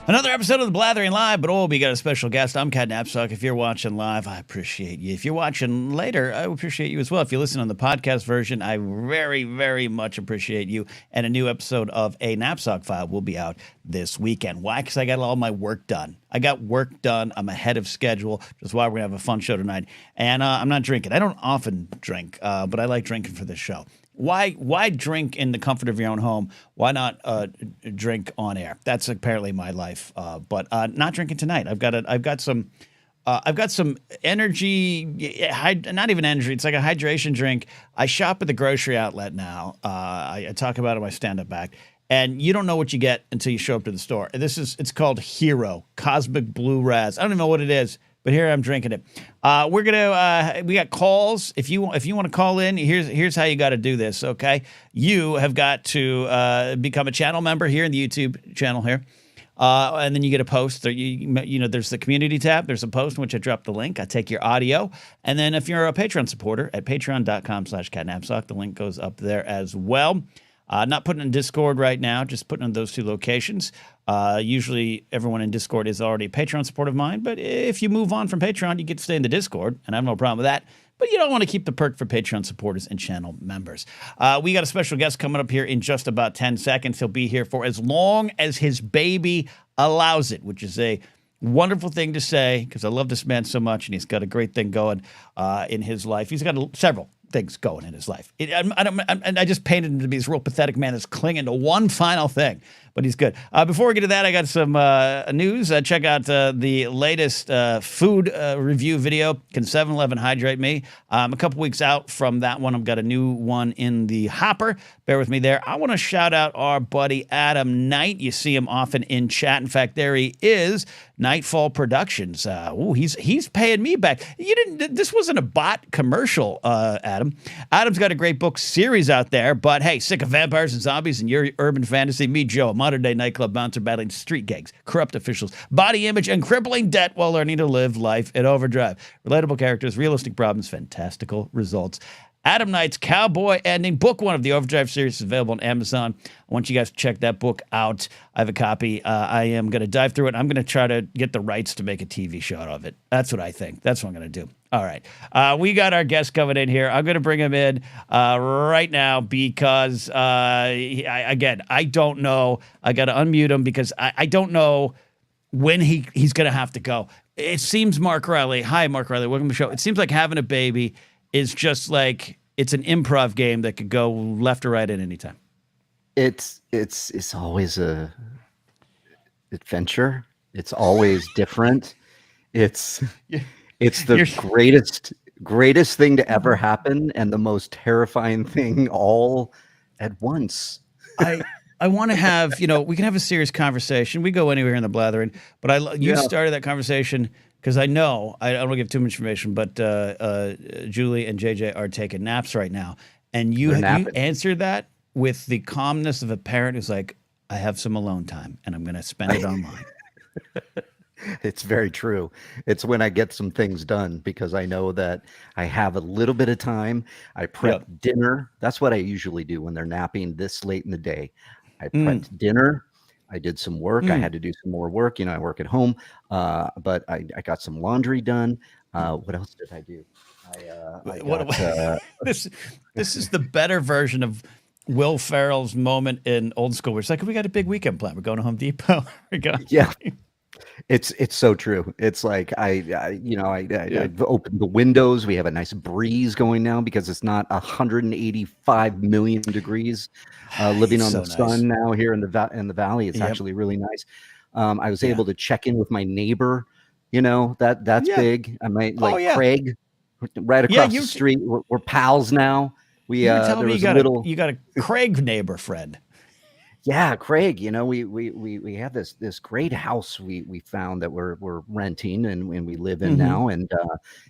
Another episode of the Blathering Live, but we got a special guest. I'm Cat Napzok. If you're watching live, I appreciate you. If you're watching later, I appreciate you as well. If you listen on the podcast version, I very, very much appreciate you. And a new episode of A Napzok File will be out this weekend. Why? Because I got all my work done. I got work done. I'm ahead of schedule, which is why we're going to have a fun show tonight. And I'm not drinking. I don't often drink, but I like drinking for this show. Why drink in the comfort of your own home? Why not drink on air? That's apparently my life. But not drinking tonight. I've got some energy. Not even energy. It's like a hydration drink. I shop at the grocery outlet now. I talk about it in my stand-up act. And you don't know what you get until you show up to the store. It's called Hero Cosmic Blue Raz. I don't even know what it is, but here I'm drinking it. We got calls. If you want to call in, here's how you got to do this. Okay, you have got to become a channel member here in the YouTube channel here, and then you get a post. There's the community tab. There's a post in which I drop the link. I take your audio, and then if you're a Patreon supporter at patreon.com/catnapzok, the link goes up there as well. Not putting in Discord right now, just putting in those two locations. Usually everyone in Discord is already a Patreon support of mine, but if you move on from Patreon, you get to stay in the Discord, and I have no problem with that. But you don't want to keep the perk for Patreon supporters and channel members. We got a special guest coming up here in just about 10 seconds. He'll be here for as long as his baby allows it, which is a wonderful thing to say because I love this man so much, and he's got a great thing going in his life. He's got several things going in his life. I just painted him to be this real pathetic man that's clinging to one final thing, but he's good. Before we get to that, I got some news. Check out the latest food review video. Can 7-Eleven hydrate me? I'm a couple weeks out from that one. I've got a new one in the hopper. Bear with me there. I want to shout out our buddy Adam Knight. You see him often in chat. In fact, there he is. Nightfall Productions. He's paying me back. This wasn't a bot commercial, Adam. Adam's got a great book series out there, but hey, sick of vampires and zombies and your urban fantasy? Meet Joe, a modern-day nightclub bouncer battling street gangs, corrupt officials, body image, and crippling debt while learning to live life in overdrive. Relatable characters, realistic problems, fantastical results. Adam Knight's Cowboy Ending, book one of the Overdrive series, is available on Amazon. I want you guys to check that book out. I have a copy. I am going to dive through it. I'm going to try to get the rights to make a TV show out of it. That's what I think. That's what I'm going to do. All right. We got our guest coming in here. I'm going to bring him in right now because, I don't know. I got to unmute him because I don't know when he's going to have to go. It seems Mark Riley. Hi, Mark Riley. Welcome to the show. It seems like having a baby is just like it's an improv game that could go left or right at any time. It's always a adventure. It's always different. It's the greatest thing to ever happen and the most terrifying thing all at once. I want to have, we can have a serious conversation. We go anywhere in the blathering, but you started that conversation because I know, I don't want to give too much information, but Julie and JJ are taking naps right now. And you answered that with the calmness of a parent who's like, I have some alone time and I'm going to spend it online. It's very true. It's when I get some things done because I know that I have a little bit of time. I prep dinner. That's what I usually do when they're napping this late in the day. I prepped dinner. I did some work. I had to do some more work. I work at home, but I got some laundry done. What else did I do? This is the better version of Will Ferrell's moment in Old School. Where it's like, we got a big weekend plan. We're going to Home Depot. Yeah. It's so true. It's like I opened the windows. We have a nice breeze going now because it's not 185 million degrees. Living on the sun now here in the valley, it's actually really nice. I was able to check in with my neighbor. That's big. I might Craig, right across the street. We're pals now. You got a Craig neighbor friend. Yeah, Craig, we have this great house we found that we're renting and we live in now. And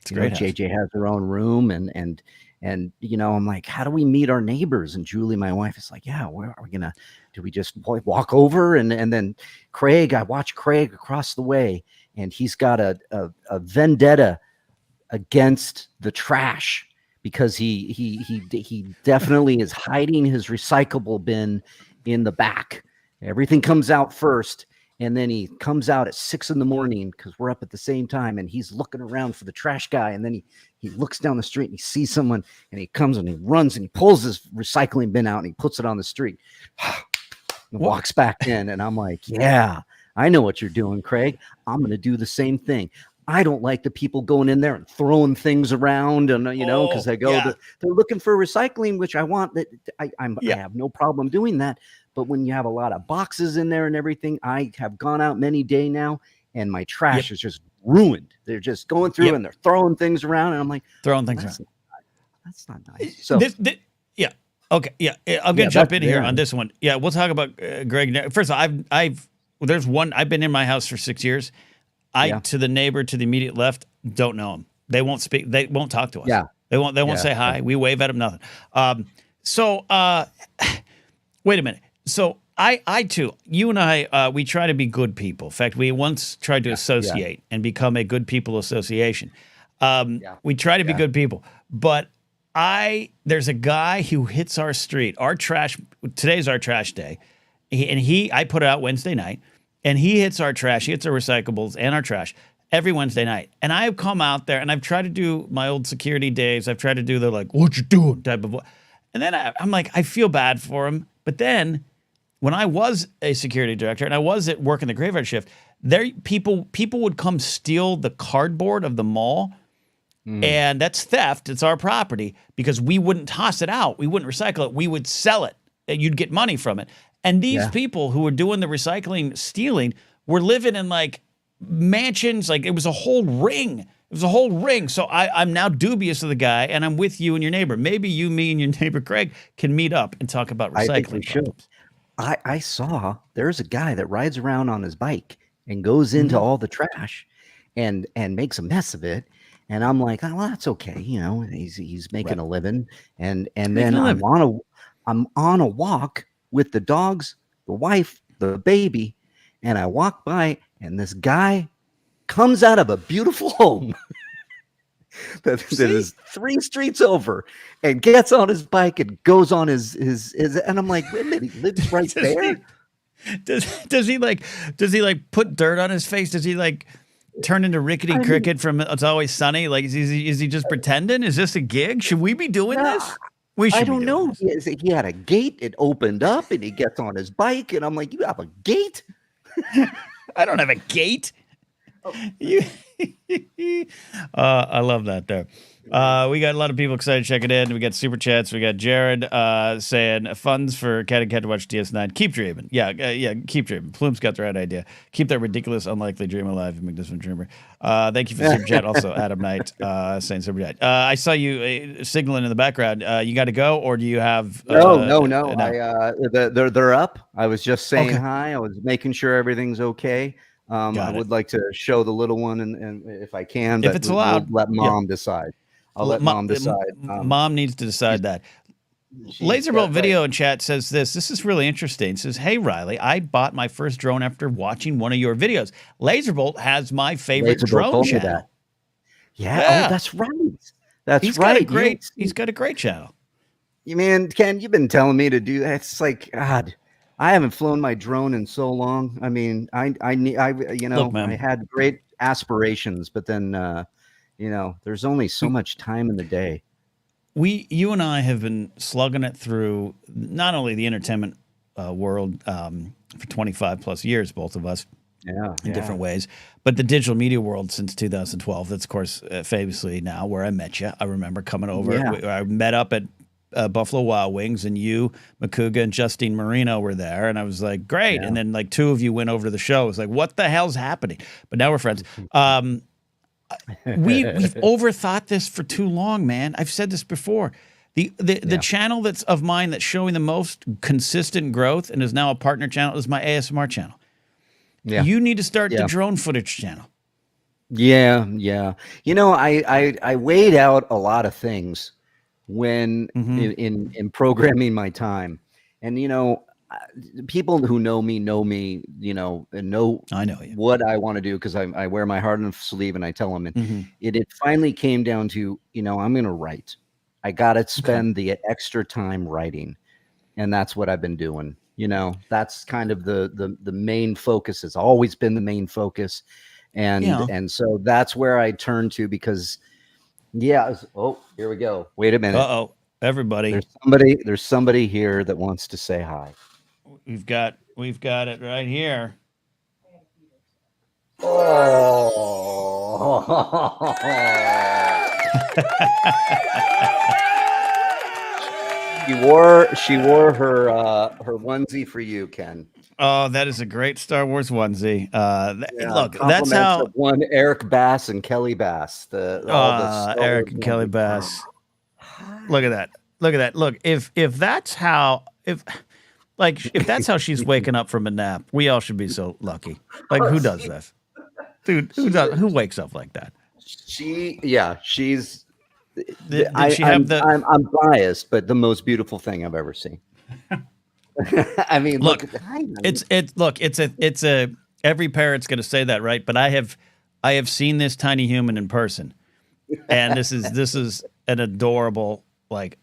JJ has her own room and I'm like, how do we meet our neighbors? And Julie, my wife, is like, yeah, where are we gonna do we just walk over? And then Craig, I watch Craig across the way, and he's got a vendetta against the trash because he definitely is hiding his recyclable bin in the back. Everything comes out first, And then he comes out at 6 in the morning because we're up at the same time, and he's looking around for the trash guy. And then he looks down the street and he sees someone, and he comes and he runs and he pulls his recycling bin out and he puts it on the street and walks back in. And I'm like, yeah, I know what you're doing, Craig. I'm going to do the same thing. I don't like the people going in there and throwing things around, and because they go, they're looking for recycling, which I want. That I have no problem doing that. But when you have a lot of boxes in there and everything, I have gone out many days now, and my trash is just ruined. They're just going through and they're throwing things around, and I'm like, throwing things around. That's not nice. So okay, I'm gonna jump in here on this one. Yeah, we'll talk about Greg. First of all, I've been in my house for 6 years. To the neighbor to the immediate left, don't know him. They won't speak. They won't talk to us. Yeah. They won't say hi. We wave at them, nothing. Wait a minute. So I too, you and I, we try to be good people. In fact, we once tried to associate and become a good people association. We try to be good people, but there's a guy who hits our street, our trash. Today's our trash day. I put it out Wednesday night. And he hits our trash, he hits our recyclables and our trash every Wednesday night. And I've come out there and I've tried to do my old security days. I've tried to do the like, what you doing type of. And then I'm like, I feel bad for him. But then when I was a security director and I was at work in the graveyard shift, people would come steal the cardboard of the mall. And that's theft. It's our property because we wouldn't toss it out. We wouldn't recycle it. We would sell it. You'd get money from it. And these people who were doing the recycling, stealing, were living in like mansions. Like it was a whole ring. So I'm now dubious of the guy, and I'm with you and your neighbor. Maybe you, me, and your neighbor Craig can meet up and talk about recycling. I think we should. I saw there's a guy that rides around on his bike and goes into all the trash and makes a mess of it. And I'm like, oh, well, that's okay. He's making a living. And then I'm on a walk with the dogs, the wife, the baby, and I walk by, and this guy comes out of a beautiful home that is 3 streets over, and gets on his bike and goes on his and I'm like, wait a minute, he lives right there. Does he like put dirt on his face? Does he like turn into Rickety Cricket from It's Always Sunny? Like, is he just pretending? Is this a gig? Should we be doing this? I don't know. He had a gate. It opened up, and he gets on his bike, and I'm like, "You have a gate?" I don't have a gate. Oh. I love that there. We got a lot of people excited to check it in. We got super chats. We got Jared saying funds for Cat and Cat to watch DS9. Keep dreaming. Yeah, keep dreaming. Plume's got the right idea. Keep that ridiculous, unlikely dream alive. You make this one dreamer. Thank you for super chat. Also, Adam Knight saying super chat. I saw you signaling in the background. You got to go, or do you have? No. They're up. I was just saying hi. I was making sure everything's okay. I would like to show the little one, and if I can, if it's allowed, we'll let mom decide. I'll let mom decide. Mom needs to decide that. Laserbolt Video in chat says this is really interesting. It says, hey, Riley, I bought my first drone after watching one of your videos. Laserbolt has my favorite drone channel. Yeah. Oh, that's right. He's got a great channel. Man, Ken, you've been telling me to do that. It's like, God, I haven't flown my drone in so long. I mean, I had great aspirations, but then, there's only so much time in the day. You and I have been slugging it through not only the entertainment world for 25 plus years, both of us, in different ways, but the digital media world since 2012. That's, of course, famously now where I met you. I remember coming over. I met up at Buffalo Wild Wings, and you, Makuga, and Justine Marino were there, and I was like, great. And then like 2 of you went over to the show. I was like, what the hell's happening? But now we're friends. We've overthought this for too long, man. I've said this before. The channel that's of mine that's showing the most consistent growth and is now a partner channel is my ASMR channel. Yeah. You need to start the drone footage channel. Yeah. I weighed out a lot of things when in programming my time, and people who know me, and I know what I want to do, because I wear my heart on the sleeve, and I tell them, and it finally came down to, I'm going to write. I got to spend the extra time writing, and that's what I've been doing. You know, that's kind of the main focus. Has always been the main focus, Yeah. and so that's where I turn to because oh, here we go. Wait a minute. Uh-oh. Everybody. There's somebody here that wants to say hi. We've got it right here. Oh. She wore her onesie for you, Ken. Oh, that is a great Star Wars onesie. Look, that's Compliments how of one Eric Bass and Kelly Bass. All the Star Eric Wars and Kelly onesie. Bass. Look at that. Look at that. Look, if that's how if that's how she's waking up from a nap, we all should be so lucky. Like, who does this? Dude, who wakes up like that? She's Did she have I'm biased, but the most beautiful thing I've ever seen. I mean, look, at the time. it's a every parent's going to say that, right? But I have seen this tiny human in person, and this is an adorable, like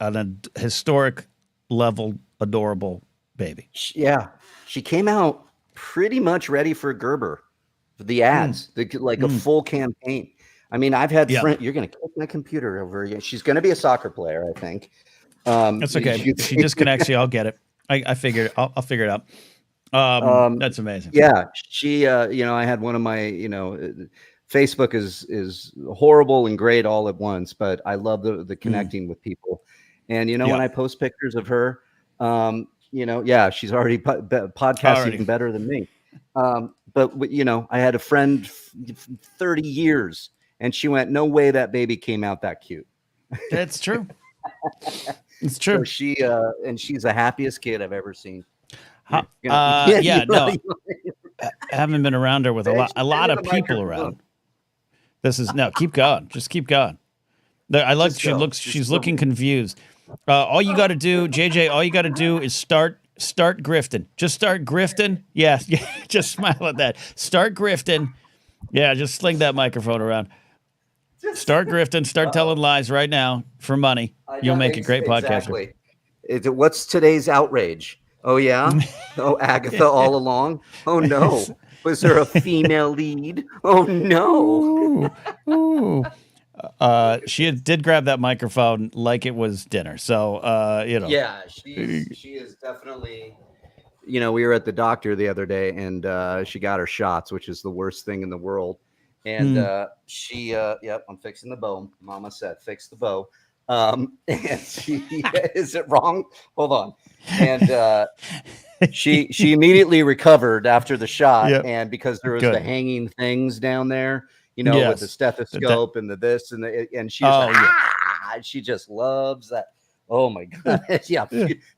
historic level adorable baby. Yeah, she came out pretty much ready for Gerber, for the ads, a full campaign. I mean, I've had friends. You're going to kick my computer over again. She's going to be a soccer player, I think. That's okay. She disconnects you. I'll get it. I figured. I'll figure it out. That's amazing. Yeah, she. I had one of my. Facebook is horrible and great all at once, but I love the connecting with people. And when I post pictures of her, she's already podcasting even better than me. But I had a friend 30 years, and she went, "No way that baby came out that cute." That's true. It's true. So she's the happiest kid I've ever seen. No, I haven't been around her with a lot of people around. This is keep going. Just keep going. I like she's looking confused. All you got to do, JJ, all you got to do is start grifting. Just start grifting. Yeah, just smile at that. Start grifting. Yeah, just sling that microphone around. Start grifting. Start telling lies right now for money. You'll make a great podcaster. Exactly. What's today's outrage? Oh, yeah? Oh, Agatha all along? Oh, no. Was there a female lead? Oh, no. Ooh. She did grab that microphone like it was dinner. So, Yeah, she is definitely... we were at the doctor the other day, and she got her shots, which is the worst thing in the world. And she, I'm fixing the bow. Mama said, fix the bow. And she, is it wrong? Hold on. And she immediately recovered after the shot. Yep. And because there was the hanging things down there, with the stethoscope and the this and and she's she just loves that. Oh my God. Yeah.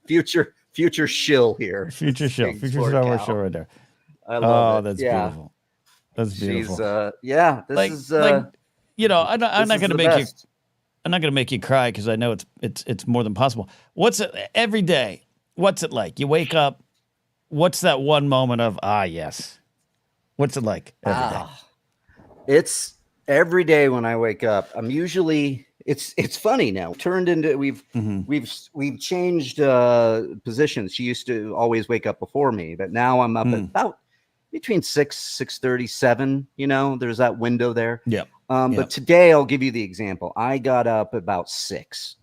Future shill here. Future Star Wars show right there. I love it. That's beautiful. That's beautiful. She's I'm not gonna make you. I'm not gonna make you cry because I know it's more than possible. What's it every day? What's it like? You wake up. What's that one moment of yes? What's it like every day? It's every day when I wake up. I'm usually it's funny now. Turned into we've changed positions. She used to always wake up before me, but now I'm up at about between 6:30, 7, there's that window there. Yeah. But today I'll give you the example. I got up about 6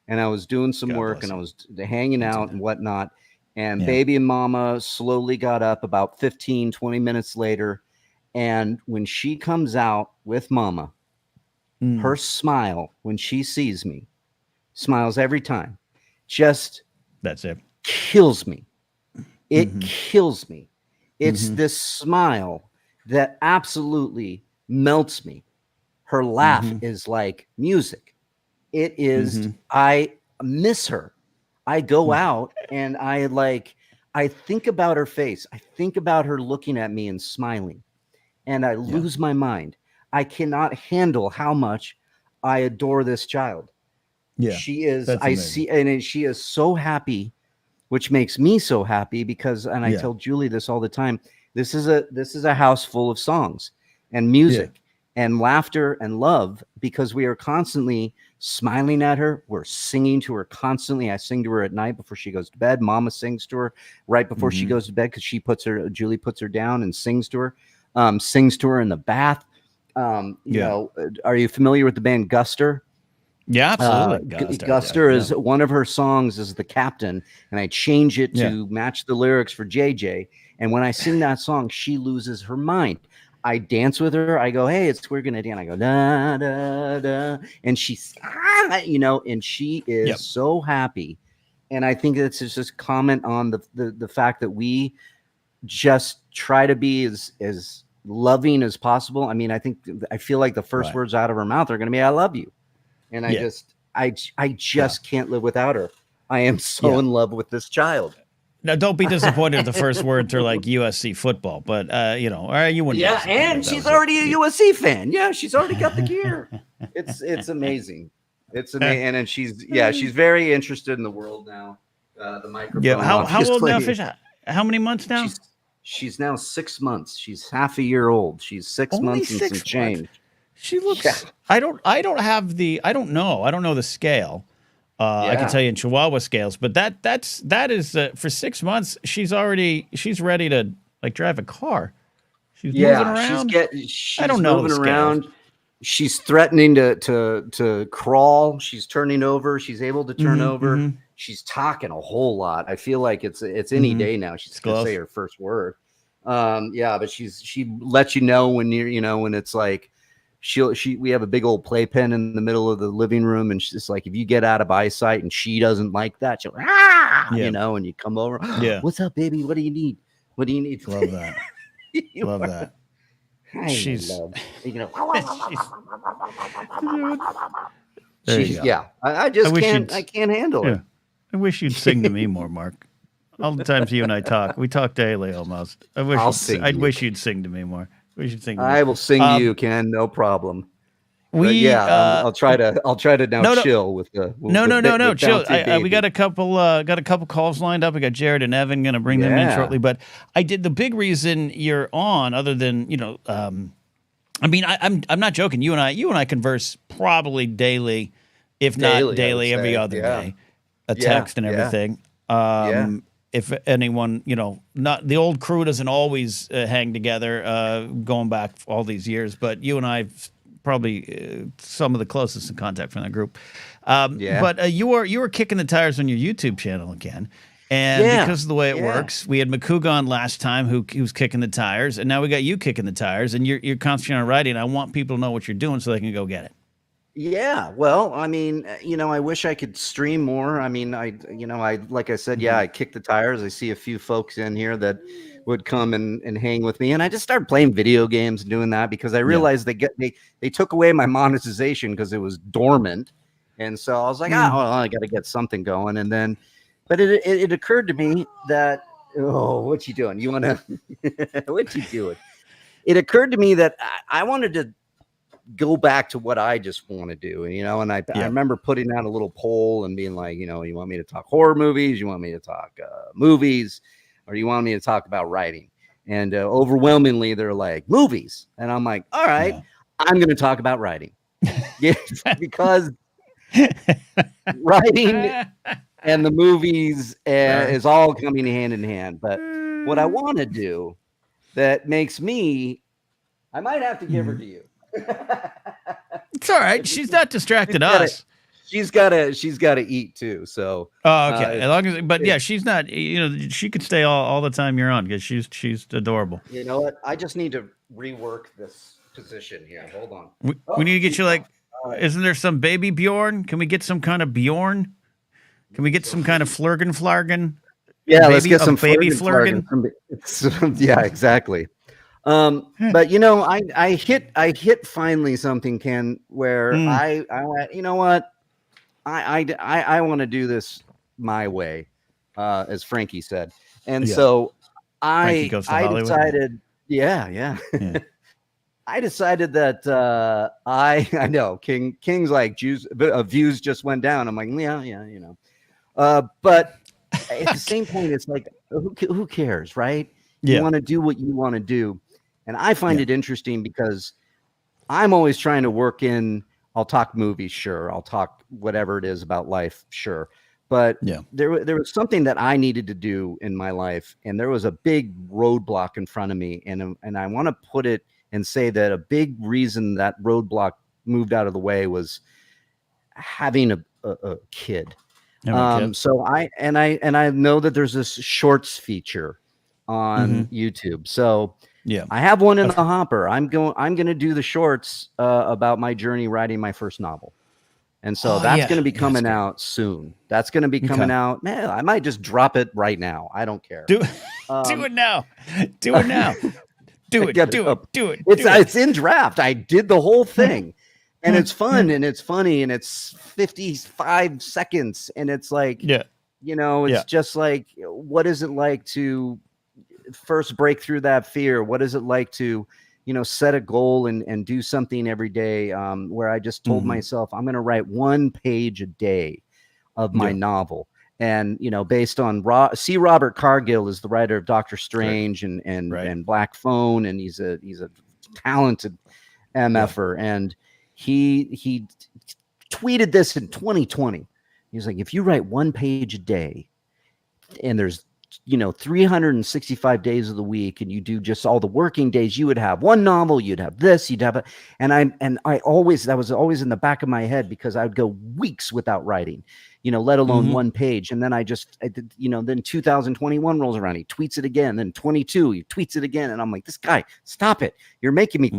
and I was doing some work and I was hanging out and whatnot. And baby and mama slowly got up about 15, 20 minutes later. And when she comes out with mama, her smile when she sees me, smiles every time, just that's it. Kills me. It kills me. It's this smile that absolutely melts me. Her laugh is like music. It is, I miss her. I go out and I think about her face. I think about her looking at me and smiling. And I lose my mind. I cannot handle how much I adore this child. Yeah. She is, she is so happy, which makes me so happy because, and I tell Julie this all the time, this is a house full of songs and music. and laughter and love, because we are constantly smiling at her. We're singing to her constantly. I sing to her at night before she goes to bed. Mama sings to her right before she goes to bed, because Julie puts her down and sings to her. Sings to her in the bath. You know, are you familiar with the band Guster? Yeah, absolutely. Guster is one of her songs is The Captain, and I change it to match the lyrics for JJ. And when I sing that song, she loses her mind. I dance with her. I go, hey, we're gonna dance. I go, da da da, and she's, you know, and she is so happy. And I think it's just a comment on the fact that we just try to be as loving as possible. I mean, I feel like the first words out of her mouth are going to be, I love you. And I just can't live without her. I am so in love with this child. Now, don't be disappointed if the first words are like USC football, but you know, you wouldn't. Yeah, and she's already a USC fan. Yeah, she's already got the gear. It's amazing. It's amazing, and then she's very interested in the world now. The microphone. Yeah, how old now, Fish? How many months now? She's now 6 months. She's half a year old. She's 6 months and some change. She looks. Yeah. I don't know the scale. I can tell you in Chihuahua scales, but that is for 6 months. She's ready to like drive a car. She's moving around. She's I don't know moving around. She's threatening to crawl. She's turning over. She's able to turn over. Mm-hmm. She's talking a whole lot. I feel like it's any day now. She's gonna say her first word. But she lets you know when when it's like. We have a big old playpen in the middle of the living room, and she's like, if you get out of eyesight and she doesn't like that, she'll and you come over. What's up, baby? What do you need? What do you need? Love that. Love that. She's I can't handle it. I wish you'd sing to me more, Mark. All the times you and I talk, we talk daily almost. I wish you'd sing to me more. We should sing. I will sing to you, Ken. No problem. I'll try to now chill with the. No, chill. We got a couple calls lined up. We got Jared and Evan going to bring them in shortly. But I did the big reason you're on, other than I mean, I'm not joking. You and I converse probably daily, if not daily, every other day, a text and everything. If anyone, not the old crew doesn't always hang together, going back all these years, but you and I probably some of the closest in contact from that group. But you were kicking the tires on your YouTube channel again, and because of the way it works, we had McCoog on last time who was kicking the tires, and now we got you kicking the tires, and you're concentrating on writing. I want people to know what you're doing so they can go get it. Yeah, well, I mean, I wish I could stream more. I mean, like I said, I kick the tires. I see a few folks in here that would come and hang with me, and I just started playing video games and doing that because I realized they took away my monetization because it was dormant, and so I was like, I got to get something going, and then, but it occurred to me that what you doing? You want to? What you doing? It occurred to me that I wanted to go back to what I just want to do, and I remember putting out a little poll and being like, you want me to talk horror movies, you want me to talk movies, or you want me to talk about writing? And overwhelmingly they're like movies, and I'm like, all right, I'm going to talk about writing. Because writing and the movies is all coming hand in hand. But what I want to do that makes me, I might have to give her to you. It's all right. She's not distracted us. She's gotta eat too. So okay. As long as, she's not. She could stay all the time you're on because she's adorable. You know what? I just need to rework this position here. Hold on. We need to get you like. Isn't there some baby Bjorn? Can we get some kind of Bjorn? Can we get some kind of Flargen? Yeah, let's get some baby Flargen. Yeah, exactly. But I hit finally something, Ken, where I went, you know what? I want to do this my way, as Frankie said. And so I decided, I decided that I know King's like views just went down. I'm like, but at the same point, it's like, who cares, right? You want to do what you want to do. And I find it interesting because I'm always trying to work in, I'll talk movies, sure. I'll talk whatever it is about life, sure. But Yeah. there was something that I needed to do in my life, and there was a big roadblock in front of me. And I want to put it and say that a big reason that roadblock moved out of the way was having a kid. Having a kid. So I know that there's this shorts feature on YouTube. So Yeah. I have one in the hopper. I'm going to do the shorts about my journey writing my first novel. And so that's going to be coming out soon. That's going to be coming out. Man, I might just drop it right now. I don't care. Do it now. Do it now. Do it. Do it. It's in draft. I did the whole thing. And it's fun and it's funny and it's 55 seconds. And it's like, it's just like, what is it like to first break through that fear? What is it like to, set a goal and do something every day, where I just told myself, I'm going to write 1 page a day of my novel. And, based on C. Robert Cargill is the writer of Doctor Strange and Black Phone. And he's a talented MFer. And he tweeted this in 2020. He was like, if you write 1 page a day and there's 365 days of the week, and you do just all the working days, you would have 1 novel, you'd have this, you'd have it. And I always, that was always in the back of my head, because I would go weeks without writing, let alone 1 page. And then I did, then 2021 rolls around, he tweets it again, then 22, he tweets it again. And I'm like, this guy, stop it. You're making me,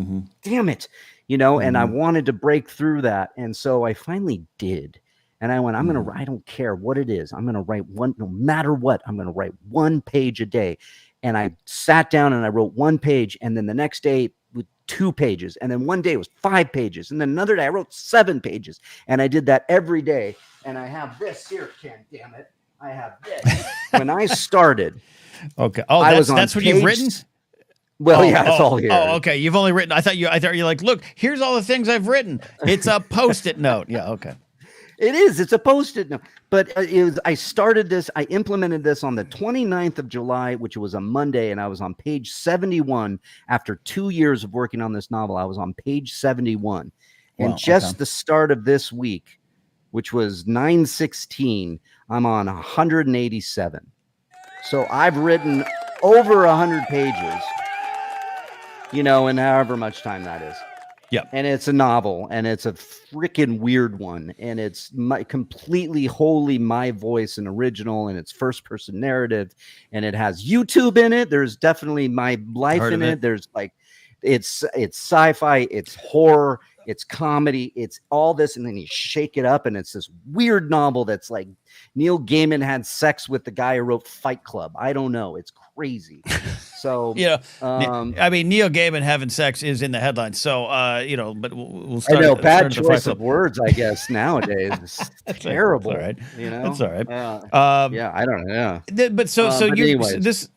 damn it. And I wanted to break through that. And so I finally did. And I went, I don't care what it is. I'm going to write one, no matter what, I'm going to write 1 page a day. And I sat down and I wrote 1 page. And then the next day with 2 pages. And then one day it was 5 pages. And then another day I wrote 7 pages. And I did that every day. And I have this here, Ken, damn it. I have this. When I started. Okay. Oh, that's what you've written? Well, it's all here. Oh, okay. You've only written, I thought you're like, look, here's all the things I've written. It's a Post-it note. Yeah. Okay. It is. It's a Post-it note. But I started this. I implemented this on the 29th of July, which was a Monday, and I was on page 71. After 2 years of working on this novel, I was on page 71. And the start of this week, which was 9/16, I'm on 187. So I've written over 100 pages, in however much time that is. Yeah. And it's a novel, and it's a freaking weird one, and it's completely wholly my voice and original, and it's first person narrative, and it has YouTube in it. There's definitely my life in it. There's like, it's sci-fi, it's horror, it's comedy, it's all this, and then you shake it up, and it's this weird novel that's like Neil Gaiman had sex with the guy who wrote Fight Club. I don't know. It's crazy. So, I mean, Neil Gaiman having sex is in the headlines. So, but we'll start. I know, bad choice of words, I guess, nowadays. It's terrible. All right. That's all right. I don't know. This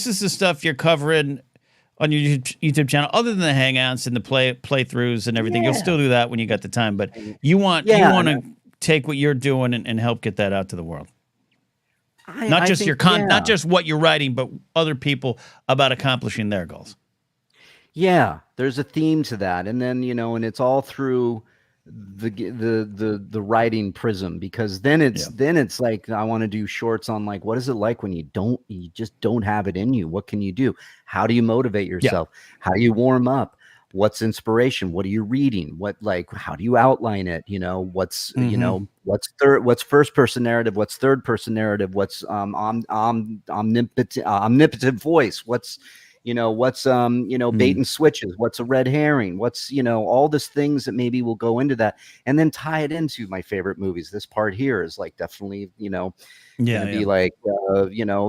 is the stuff you're covering on your YouTube channel, other than the hangouts and the playthroughs and everything. You'll still do that when you got the time, but you want to take what you're doing and help get that out to the world. Not just what you're writing, but other people about accomplishing their goals. Yeah, there's a theme to that, and then and it's all through the writing prism, because then it's like, I want to do shorts on like, what is it like when you just don't have it in you? What can you do? How do you motivate yourself? How do you warm up? What's inspiration? What are you reading? How do you outline it? What's what's first person narrative? What's third person narrative? What's omnipotent voice? What's bait and switches? What's a red herring? What's, all these things that maybe will go into that, and then tie it into my favorite movies. This part here is like definitely, be like,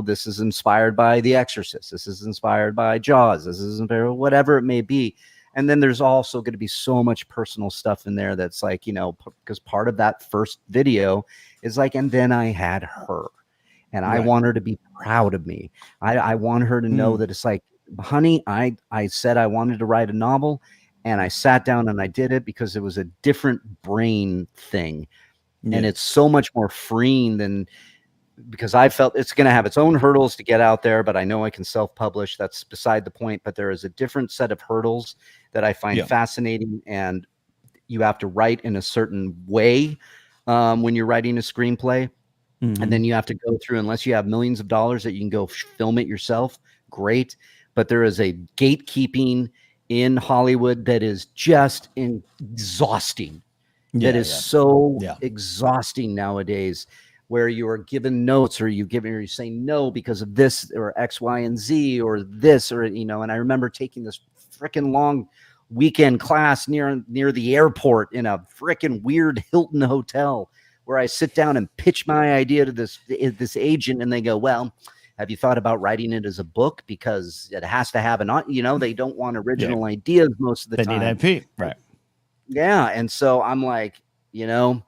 this is inspired by The Exorcist. This is inspired by Jaws. This is inspired, whatever it may be. And then there's also going to be so much personal stuff in there that's like, because part of that first video is like, and then I had her, and I want her to be proud of me. I want her to know that it's like, honey, I said I wanted to write a novel, and I sat down and I did it because it was a different brain thing. And it's so much more freeing than, because I felt it's going to have its own hurdles to get out there, but I know I can self-publish. That's beside the point. But there is a different set of hurdles that I find Yeah. fascinating, and you have to write in a certain way when you're writing a screenplay. And then you have to go through, unless you have millions of dollars that you can go film it yourself, great. But there is a gatekeeping in Hollywood that is just exhausting. That is so exhausting nowadays, where you are given notes, or you say no because of this or X, Y, and Z, or this, or, you know. And I remember taking this freaking long weekend class near the airport in a freaking weird Hilton hotel, where I sit down and pitch my idea to this agent, and they go, well, have you thought about writing it as a book? Because it has to have they don't want original ideas most of the time. They need IP, right? Yeah. And so I'm like, I'm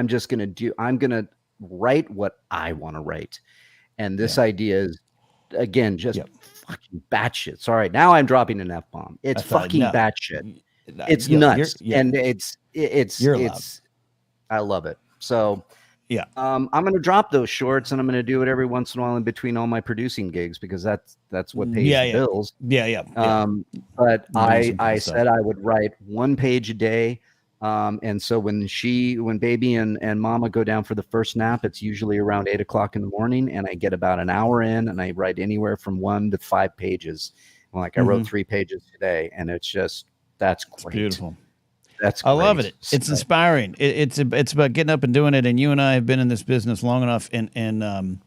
going to write what I want to write. And this idea is, again, just fucking batshit. Sorry. Now I'm dropping an F-bomb. It's fucking batshit. It's nuts. And it's, I love it. So I'm going to drop those shorts, and I'm going to do it every once in a while in between all my producing gigs, because that's what pays the bills. But I said I would write 1 page a day. And so when baby and mama go down for the first nap, it's usually around 8 o'clock in the morning, and I get about an hour in, and I write anywhere from 1 to 5 pages. Like I wrote 3 pages today, and that's great. It's beautiful. That's great. I love it. It's inspiring. It's about getting up and doing it. And you and I have been in this business long enough, in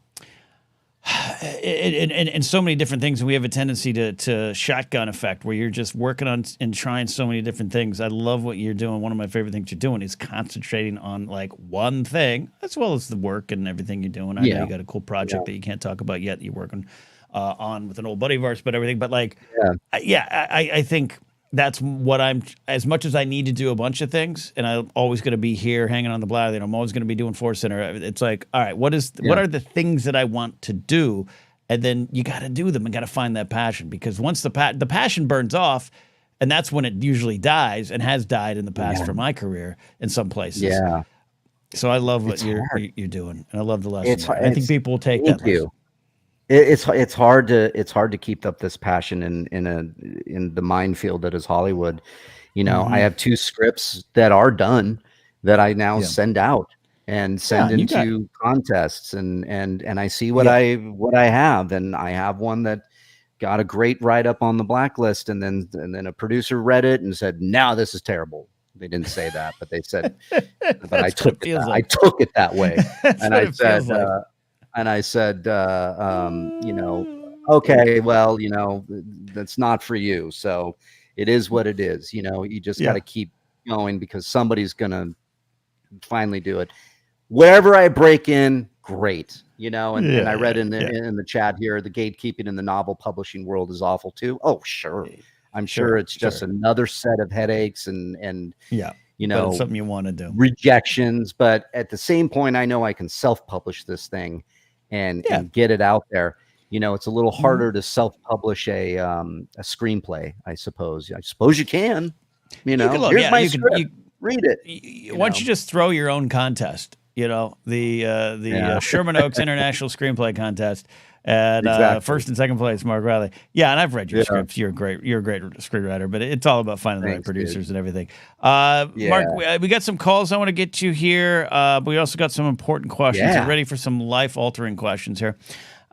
so many different things, and we have a tendency to shotgun effect, where you're just working on and trying so many different things. I love what you're doing. One of my favorite things you're doing is concentrating on like one thing, as well as the work and everything you're doing. I know you got a cool project that you can't talk about yet, that you're working on with an old buddy of ours, but everything. But like, I think that's what as much as I need to do a bunch of things, and I'm always going to be here hanging on the Blathering, I'm always going to be doing Force Center. It's like, all right, what are the things that I want to do? And then you got to do them and got to find that passion, because once the passion burns off, and that's when it usually dies, and has died in the past for my career in some places. Yeah. So I love what you're doing, and I love the lesson. I think people will take that lesson. It's hard to keep up this passion in the minefield that is Hollywood. I have 2 scripts that are done that I now send out and send into contests, and I see what I have, and I have one that got a great write-up on the blacklist, and then a producer read it and said, "Now this is terrible." They didn't say that, but they said, but I took it that way. And I said, okay, well, that's not for you. So it is what it is. You just got to keep going, because somebody's going to finally do it. Wherever I break in, great. And I read in the chat here, the gatekeeping in the novel publishing world is awful too. Oh, sure. I'm sure it's just another set of headaches and but it's something you want to do. Rejections. But at the same point, I know I can self-publish this thing and get it out there. It's a little harder to self-publish a screenplay, I suppose. I suppose you can. Here's my script. Read it. Why don't you just throw your own contest? The Sherman Oaks International Screenplay Contest, and first and second place, Mark Riley. Yeah, and I've read your scripts. You're a great screenwriter, but it's all about finding the right producers and everything. Mark, we got some calls I want to get to here, but we also got some important questions. Are ready for some life-altering questions here.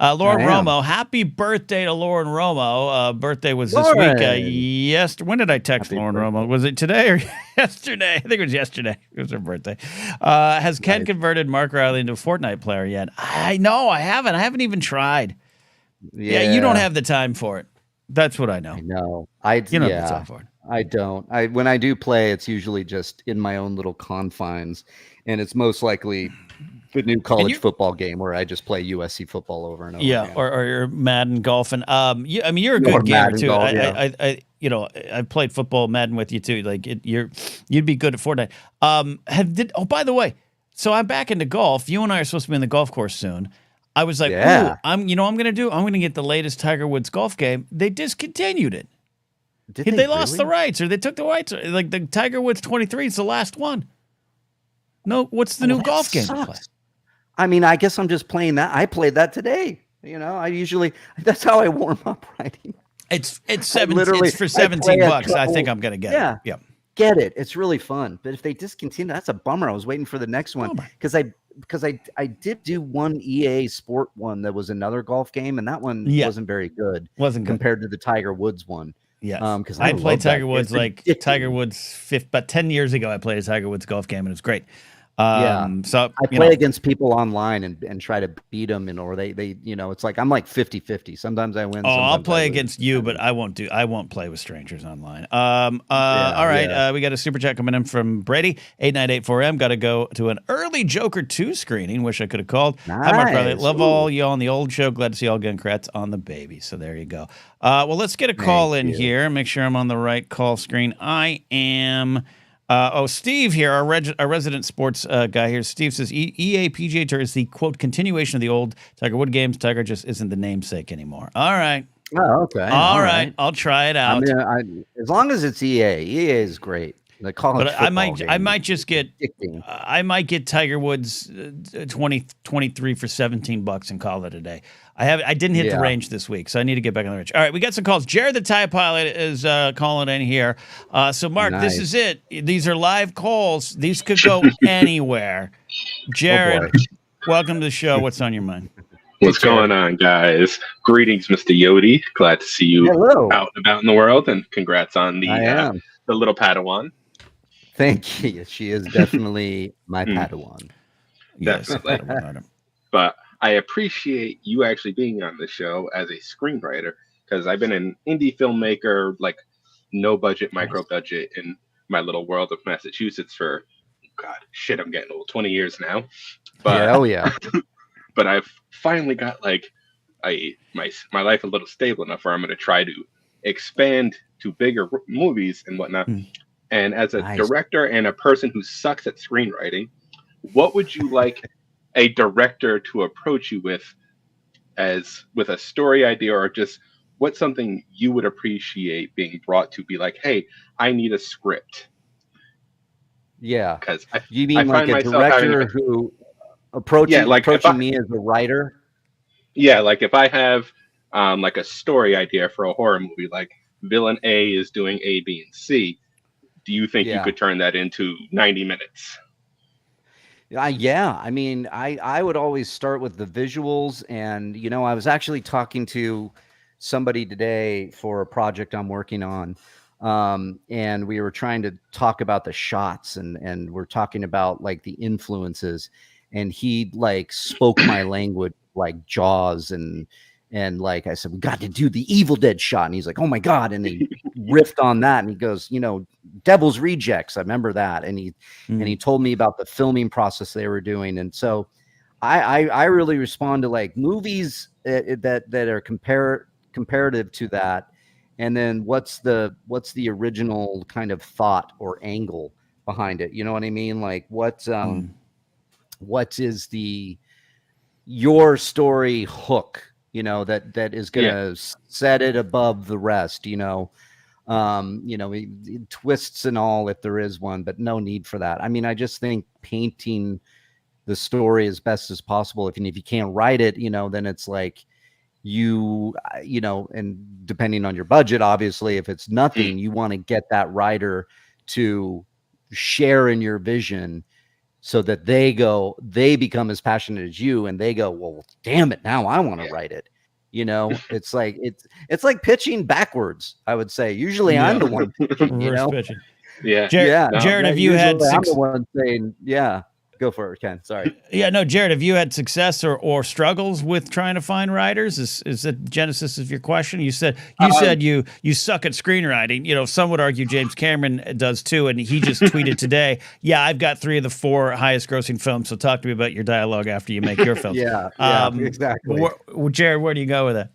Lauren Romo, happy birthday to Lauren Romo. Birthday was this week. When did I text Lauren Romo? Was it today or yesterday? I think it was yesterday. It was her birthday. Has Ken converted Mark Riley into a Fortnite player yet? I haven't. I haven't even tried. Yeah, you don't have the time for it. That's what I know. I know. You don't have the time for it. I don't. When I do play, it's usually just in my own little confines, and it's most likely the new college football game where I just play USC football over and over. Yeah, again. or you're Madden golfing. You're a good gamer too. I played football Madden with you too. Like you'd be good at Fortnite. By the way, so I'm back into golf. You and I are supposed to be on the golf course soon. I was like, I'm going to do? I'm going to get the latest Tiger Woods golf game. They discontinued it. They lost the rights, or they took the rights. Like the Tiger Woods 23 is the last one. No, what's the new golf game to play? I mean, I guess I'm just playing that. I played that today. That's how I warm up writing. It's literally it's for I play a $17. I think couple. I'm gonna get Yeah. it. Yeah. Get it. It's really fun. But if they discontinue, that's a bummer. I was waiting for the next one Bummer. because I did do one EA Sport one that was another golf game, and that one Yeah. wasn't very good Wasn't good. compared to the Tiger Woods one. Yes. Because I played Tiger that. Woods It's like addicting. Tiger Woods about 10 years ago. I played a Tiger Woods golf game and it was great. Yeah. So I play against people online and try to beat them, or they it's like I'm like 50-50. Sometimes I win. Oh, I'll Sometimes I play lose. against you, but I won't play with strangers online. Yeah, All right. yeah. We got a super chat coming in from Brady, 8984M. Got to go to an early Joker 2 screening. Wish I could have called. Hi, Mark Riley. Nice. Love all y'all on the old show. Glad to see y'all getting congrats on the baby. So there you go. Well, let's get a call in here. Make sure I'm on the right call screen. I am. Steve here, our resident sports guy here. Steve says EA PGA Tour is the quote continuation of the old Tiger Wood games. Tiger just isn't the namesake anymore. All right. Oh, okay. All right. I'll try it out. I mean, as long as it's EA, EA is great. The college But football I might just get addicting. I might get Tiger Woods 2023 for $17 and call it a day. I didn't hit the range this week, so I need to get back on the range. All right, we got some calls. Jared the Tie Pilot is calling in here. So Mark, this is it. These are live calls. These could go anywhere. Jared, welcome to the show. What's on your mind? What's going on, guys? Greetings, Mr. Yodi. Glad to see you out and about in the world, and congrats on the little Padawan. Thank you. She is definitely my Padawan. Definitely. But I appreciate you actually being on the show as a screenwriter, because I've been an indie filmmaker, like no budget, micro budget in my little world of Massachusetts for, I'm getting old, 20 years now. But, but I've finally got like my life a little stable enough where I'm going to try to expand to bigger movies and whatnot. And as a director and a person who sucks at screenwriting, what would you like a director to approach you with a story idea, or just what's something you would appreciate being brought to be like, hey, I need a script? Yeah. Because you mean like a director who approaching me as a writer? Yeah, like if I have like a story idea for a horror movie, like villain A is doing A, B, and C. Do you think you could turn that into 90 minutes? Yeah. I mean, I would always start with the visuals. And, I was actually talking to somebody today for a project I'm working on. And we were trying to talk about the shots and we're talking about like the influences. And he like spoke my language, like Jaws and like I said, we got to do the Evil Dead shot. And he's like, oh my God. And he riffed on that. And he goes, Devil's Rejects. I remember that. And he told me about the filming process they were doing. And so I really respond to like movies that are comparative to that. And then what's the original kind of thought or angle behind it? You know what I mean? Like what is your story hook? That is going to set it above the rest, twists and all, if there is one, but no need for that. I mean, I just think painting the story as best as possible. If you can't write it, then it's like and depending on your budget, obviously, if it's nothing, you want to get that writer to share in your vision, so that they become as passionate as you, and they go, well, damn it, now I want to write it. It's like it's like pitching backwards, I would say. Usually I'm the one pitching, pitching. Yeah. Jared, have you had I'm the one saying, go for it, Ken. Sorry. Yeah, no, Jared, have you had success or struggles with trying to find writers? Is the genesis of your question? You said you suck at screenwriting. Some would argue James Cameron does too, and he just tweeted today, I've got 3 of the 4 highest grossing films, so talk to me about your dialogue after you make your films. Exactly. Jared, where do you go with it?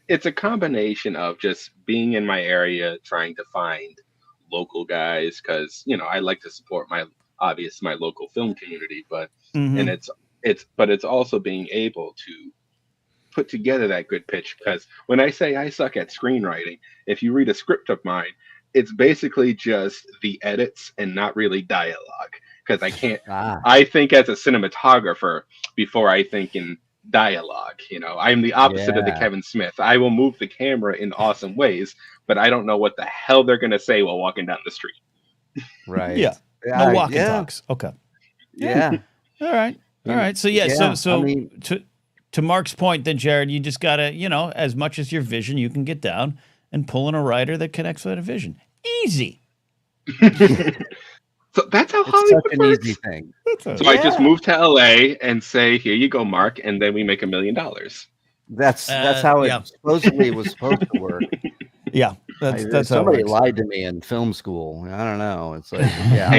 It's a combination of just being in my area, trying to find local guys, because I like to support my local film community, but and it's also being able to put together that good pitch, because when I say I suck at screenwriting, if you read a script of mine, it's basically just the edits and not really dialogue, because I can't I think as a cinematographer before I think in dialogue. You know, I'm the opposite of the Yeah. Kevin Smith. I will move the camera in awesome ways, but I don't know what the hell they're going to say while walking down the street. Right. Yeah. No walk and Yeah. talks. Okay. Yeah. All right. All right. So yeah. Yeah, So I mean, to Mark's point, then Jared, you just gotta, as much as your vision, you can get down and pull in a writer that connects with that vision. Easy. So that's how it's Hollywood such an works. easy thing. So I just move to LA and say, "Here you go, Mark," and then we make $1 million. That's how it yeah. supposedly was supposed to work. Yeah. That's how it Somebody works. lied to me in film school. I don't know. It's like, yeah,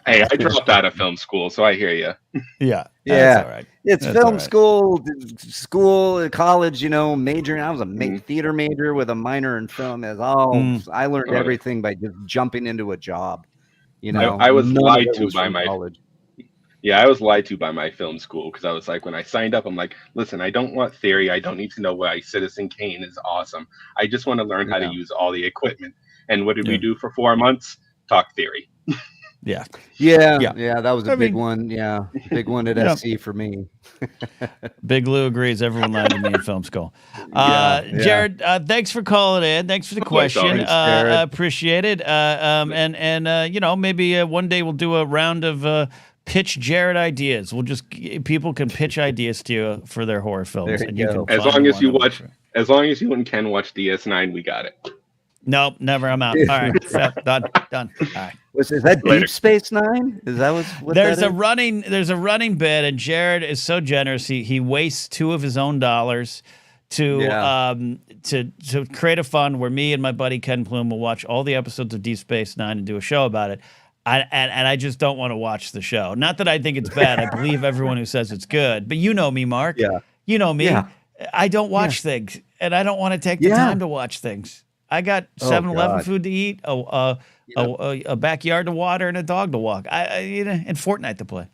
Hey, I dropped out of film school, so I hear you. Yeah. Yeah. That's all right. it's That's all film right. school, college. major. I was a theater major with a minor in film. I learned everything by just jumping into a job. I was none of lied it to was by from my college. I was lied to by my film school, because I was like, when I signed up, I'm like, listen, I don't want theory. I don't need to know why Citizen Kane is awesome. I just want to learn how to use all the equipment. And what did we do for 4 months? Talk theory. Yeah. That was a big one. Yeah, big one at SC for me. Big Lou agrees. Everyone lied to me in film school. Jared, thanks for calling in. Thanks for the question. I appreciate it. Maybe one day we'll do a round of pitch Jared ideas. People can pitch ideas to you for their horror films, and you can. As long as you and Ken watch DS9, we got it. Nope, never. I'm out. All right, done. All right. Is that Deep Space Nine? Is that what there's a running bit, and Jared is so generous. He wastes 2 of his own dollars to create a fund where me and my buddy Ken Plume will watch all the episodes of Deep Space Nine and do a show about it. I just don't want to watch the show. Not that I think it's bad. I believe everyone who says it's good. But you know me, Mark. Yeah. You know me. Yeah. I don't watch things, and I don't want to take the time to watch things. I got 7-Eleven food to eat, a backyard to water, and a dog to walk. And Fortnite to play.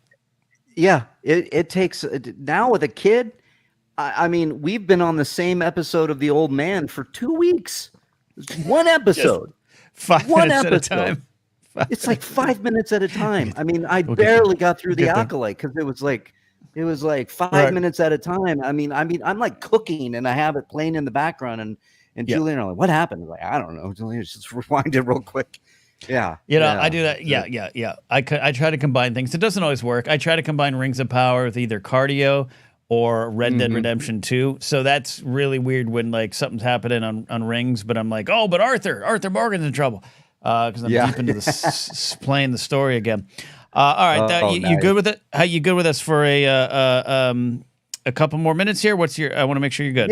Yeah, it takes now with a kid. I mean, we've been on the same episode of The Old Man for 2 weeks. One episode, just 5 minutes at a time. It's like 5 minutes at a time. I mean, I barely got through the Acolyte because it was like 5 minutes at a time. I mean, I'm like cooking and I have it playing in the background, and Julian are like, "What happened?" I'm like, "I don't know." Julian, just rewind it real quick. Yeah, I do that. Yeah. I try to combine things. It doesn't always work. I try to combine Rings of Power with either cardio or Red Dead Redemption 2. So that's really weird when like something's happening on Rings, but I'm like, oh, but Arthur Morgan's in trouble because I'm deep into playing the story again. All right, you good with it? How you good with us for a couple more minutes here? I want to make sure you're good.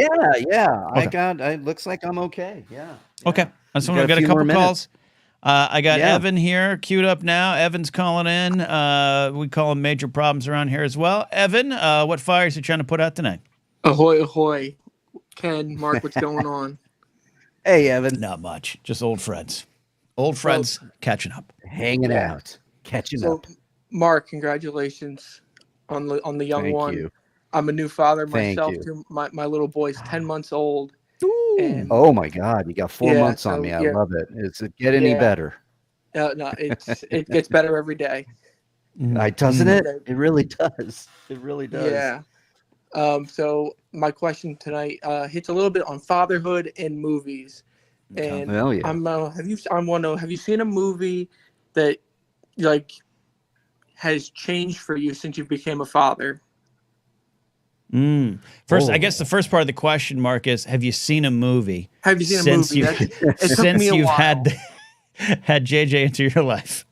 Yeah. Okay. It looks like I'm okay. Yeah. Okay. So we've got a couple calls. I got Evan here queued up now. Evan's calling in. We call him Major Problems around here as well. Evan, what fires are you trying to put out tonight? Ahoy, ahoy. Ken, Mark, what's going on? Hey, Evan. Not much. Just old friends. Old friends catching up. Hanging out. Catching up. Mark, congratulations on the young one. Thank you. I'm a new father myself. My little boy's 10 months old. And, oh my God, you got 4 months on me. I love it. Does it get any better? No, it gets better every day. Doesn't it? It really does. It really does. Yeah. So my question tonight hits a little bit on fatherhood in movies. And have you seen a movie that like has changed for you since you became a father? First, I guess the first part of the question, Mark, is: have you seen a movie? Have you seen a movie since you've had JJ into your life?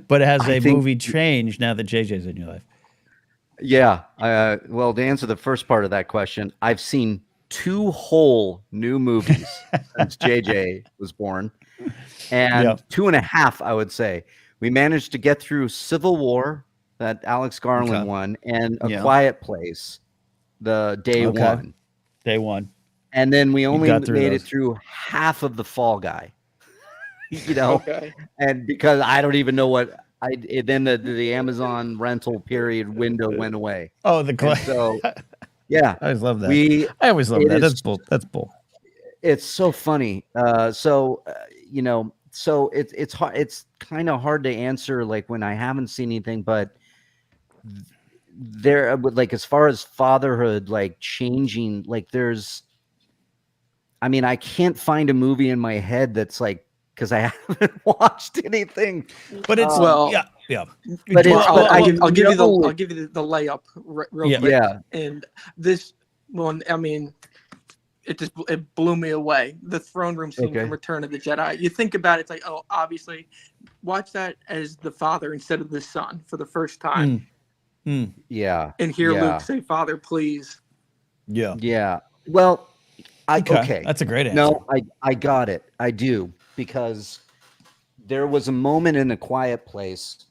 But has a movie changed now that JJ's in your life? Yeah. Well, to answer the first part of that question, I've seen 2 whole new movies since JJ was born, and 2.5, I would say. We managed to get through Civil War, that Alex Garland one, and A Quiet Place. The day one, and then we only made it through half of The Fall Guy, and because I don't even know what then the Amazon rental period window went away. Oh, so yeah, I always love that. I always love that. That's bull. It's so funny. So it's hard. It's kind of hard to answer like when I haven't seen anything, but there, like, as far as fatherhood, like, changing, like, I can't find a movie in my head that's like, because I haven't watched anything. But it's yeah. But I'll give you the layup real quick. Yeah. And this one, it blew me away. The throne room scene from Return of the Jedi. You think about it, it's like, oh, obviously, watch that as the father instead of the son for the first time. Yeah. And hear Luke say, "Father, please." Yeah. Yeah. Well, okay. That's a great answer. No, I got it. I do, because there was a moment in A Quiet Place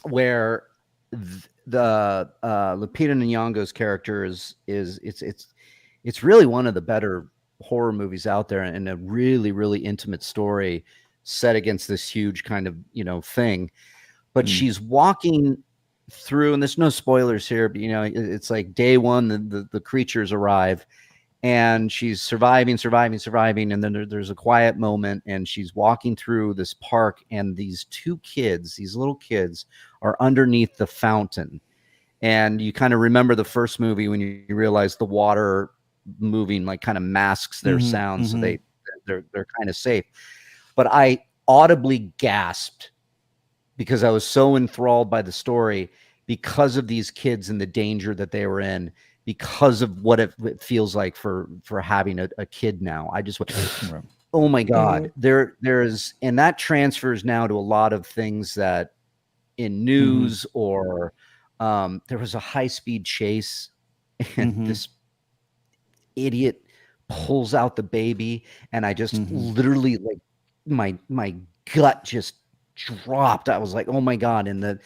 where the Lupita Nyong'o's character is it's really one of the better horror movies out there, and a really, really intimate story set against this huge kind of, thing. But she's walking through, and there's no spoilers here, but it's like day one, the creatures arrive, and she's surviving, and then there's a quiet moment, and she's walking through this park, and these little kids are underneath the fountain. And you kind of remember the first movie when you realize the water moving like kind of masks their sound, so they're kind of safe. But I audibly gasped because I was so enthralled by the story, because of these kids and the danger that they were in, because of what it feels like for having a kid now. I just went, oh my God. There's, and that transfers now to a lot of things that in news or there was a high-speed chase, and this idiot pulls out the baby, and I just literally, like, my gut just dropped. I was like, oh my God. And there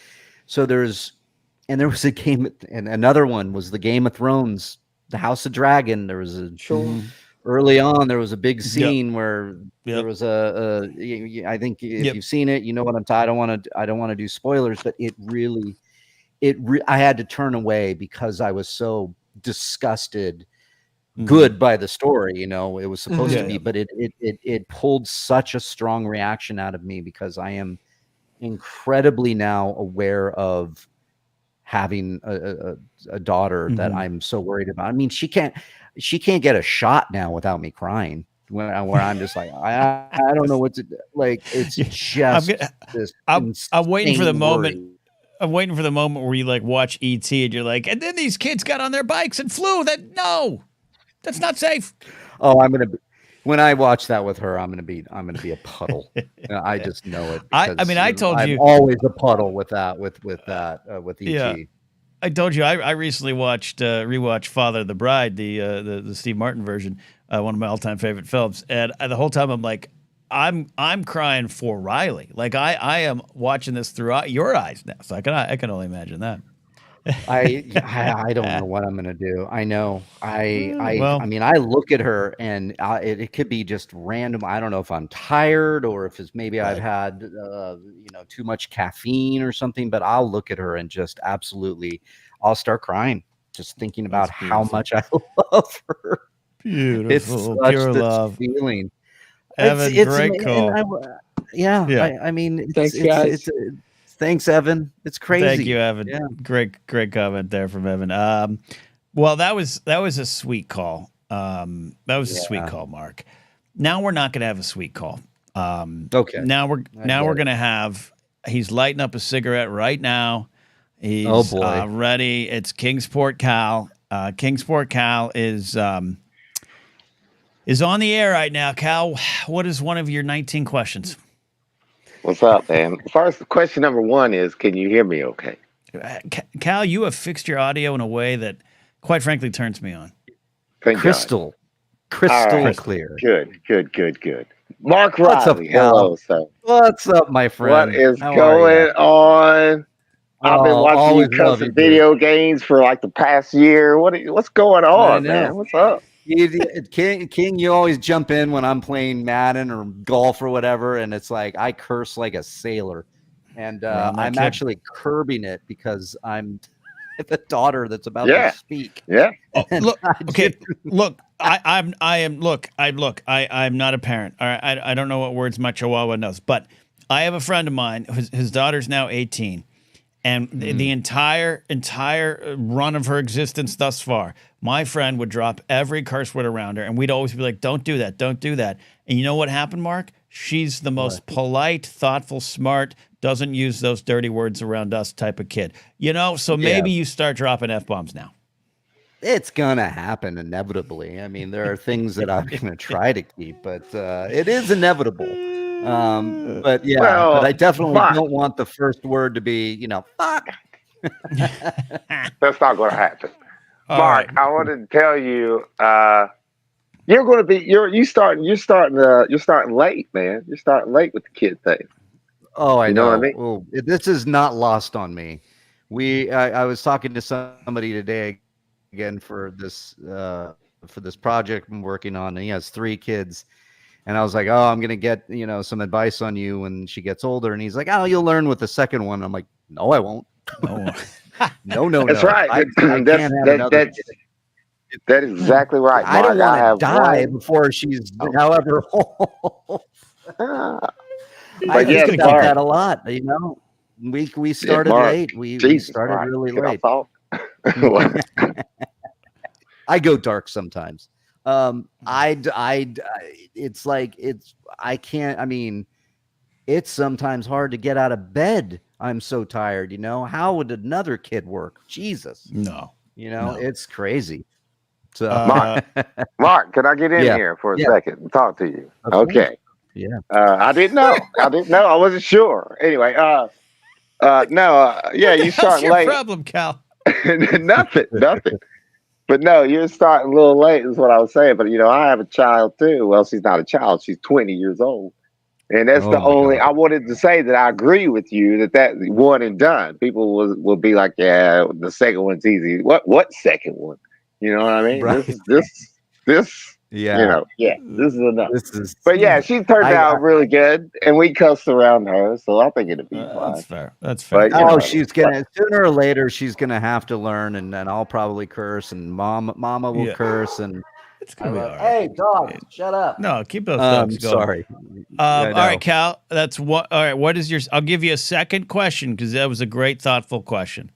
was a game, and another one was the Game of Thrones, the House of Dragon. There was early on, there was a big scene where there was I think if you've seen it, you know what I'm talking. I don't want to do spoilers, but I had to turn away because I was so disgusted. Good by the story, it was supposed to be, but it pulled such a strong reaction out of me, because I am incredibly now aware of having a daughter that I'm so worried about. I mean, she can't get a shot now without me crying, where I'm just like, I don't know what to do. Like, it's just I'm waiting for the moment. I'm waiting for the moment where you like watch E.T. and you're like, and then these kids got on their bikes and flew. That's not safe. Oh, when I watch that with her, I'm gonna be a puddle. I just know it. I told you, I'm always a puddle with that, with E.T. Yeah, I told you, I recently rewatched Father of the Bride, the Steve Martin version, one of my all-time favorite films, and the whole time I'm like, I'm crying for Riley. Like, I am watching this through your eyes now, so I can only imagine that. I don't know what I'm gonna do. I know. I mean, I look at her, and it could be just random. I don't know if I'm tired, or if it's maybe I've had too much caffeine or something. But I'll look at her and just absolutely, I'll start crying just thinking about how much I love her. Beautiful, it's such pure love feeling. Evan, it's great call. I mean, thanks, guys. Thanks, Evan. It's crazy. Thank you, Evan. Yeah. Great comment there from Evan. Well, that was a sweet call. That was a sweet call, Mark. Now we're not going to have a sweet call. Okay. Now we're going to have. He's lighting up a cigarette right now. He's ready. It's Kingsport Cal. Kingsport Cal is on the air right now. Cal, what is one of your 19 questions? What's up, man? First, question number one is, can you hear me okay? Cal, you have fixed your audio in a way that, quite frankly, turns me on. Crystal clear. Good. Mark Riley, what's up, hello, sir. What's up, my friend? What is going on? I've been watching you cut some video games for like the past year. What's going on, man? What's up? King, you always jump in when I'm playing Madden or golf or whatever, and it's like I curse like a sailor, and I'm actually curbing it because I'm the daughter that's about to speak. Yeah. Oh, look. I'm not a parent. All right. I don't know what words my Chihuahua knows, but I have a friend of mine. His daughter's now 18, And the entire run of her existence thus far, my friend would drop every curse word around her, and we'd always be like, don't do that, don't do that. And you know what happened, Mark? She's the most polite, thoughtful, smart, doesn't use those dirty words around us type of kid. You know, so maybe you start dropping F-bombs now. It's going to happen inevitably. I mean, there are things that I'm going to try to keep, but it is inevitable. But yeah, but I definitely don't want the first word to be, you know, fuck. That's not going to happen. Mark, I wanted to tell you, you're going to be, you're starting late, man. You're starting late with the kid thing. Oh, I know. What I mean? Well, this is not lost on me. I was talking to somebody today again for this project I'm working on, and he has 3 kids. And I was like, oh, I'm going to get, you know, some advice on you when she gets older. And he's like, oh, you'll learn with the second one. I'm like, no, I won't. No. That's right. That is exactly right. I don't want to die before she's however old. I just got that a lot, you know. We started late. We started really late. I go dark sometimes. It's like I can't. I mean, it's sometimes hard to get out of bed. I'm so tired. You know, how would another kid work? Jesus, no. You know, it's crazy. So, Mark, can I get in here for a second and talk to you? Okay. Yeah. I didn't know. I wasn't sure. Anyway, you start your late. Problem, Cal? Nothing. But no, you're starting a little late is what I was saying. But, you know, I have a child too. Well, she's not a child. She's 20 years old. And that's the only, I wanted to say that I agree with you that one and done. People will be like, yeah, the second one's easy. What second one? You know what I mean? Right. This, yeah. You know, this is enough. But yeah, she turned out really good, and we cussed around her, so I think it'll be fine. That's fair. But, she's gonna sooner or later she's gonna have to learn, and I'll probably curse, and Mama will curse, and it's gonna be all right. Hey, dog, shut up. No, keep those dogs going. Sorry. All right, Cal. That's what. All right, what is your? I'll give you a second question because that was a great, thoughtful question.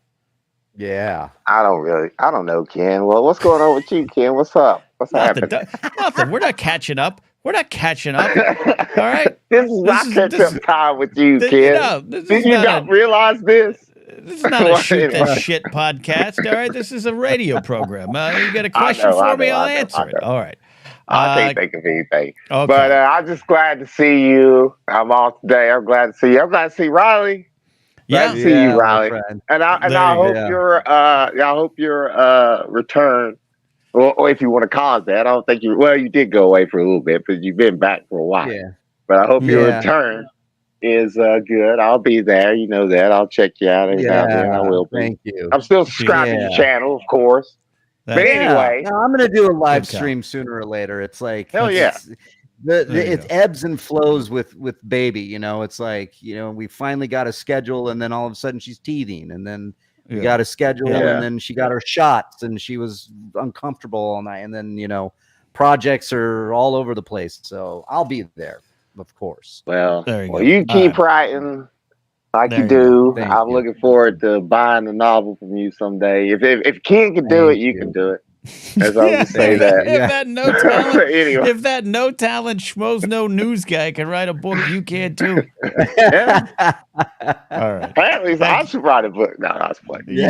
Yeah. I don't know, Ken. Well, what's going on with you, Ken? What's up? What's happening? Nothing. We're not catching up. All right. This is not catch-up time with you, Ken. Did you not realize this? This is not a shoot that shit podcast. All right. This is a radio program. You got a question for me? I'll answer it. All right. I can't think of anything. Okay. But I'm just glad to see you. I'm off today. I'm glad to see you. I'm glad to see Riley. Glad to see you, Riley. And I hope your return, or if you want to call it that, I don't think you did go away for a little bit, but you've been back for a while. Yeah. But I hope your return is good. I'll be there. You know that. I'll check you out. I will be. Thank you. I'm still subscribing to the channel, of course. But anyway, I'm going to do a live stream sooner or later. It's like hell yeah. It ebbs and flows with baby, you know. It's like, you know, we finally got a schedule, and then all of a sudden she's teething, and then we got a schedule, and then she got her shots, and she was uncomfortable all night, and then, you know, projects are all over the place. So I'll be there, of course. Well, you keep writing like you do. I'm looking forward to buying a novel from you someday. If Ken can do it, you can do it. As I would say that. If that no talent schmoes no news guy can write a book, you can too. Yeah. All right. Apparently, I should write a book. No, that's funny. You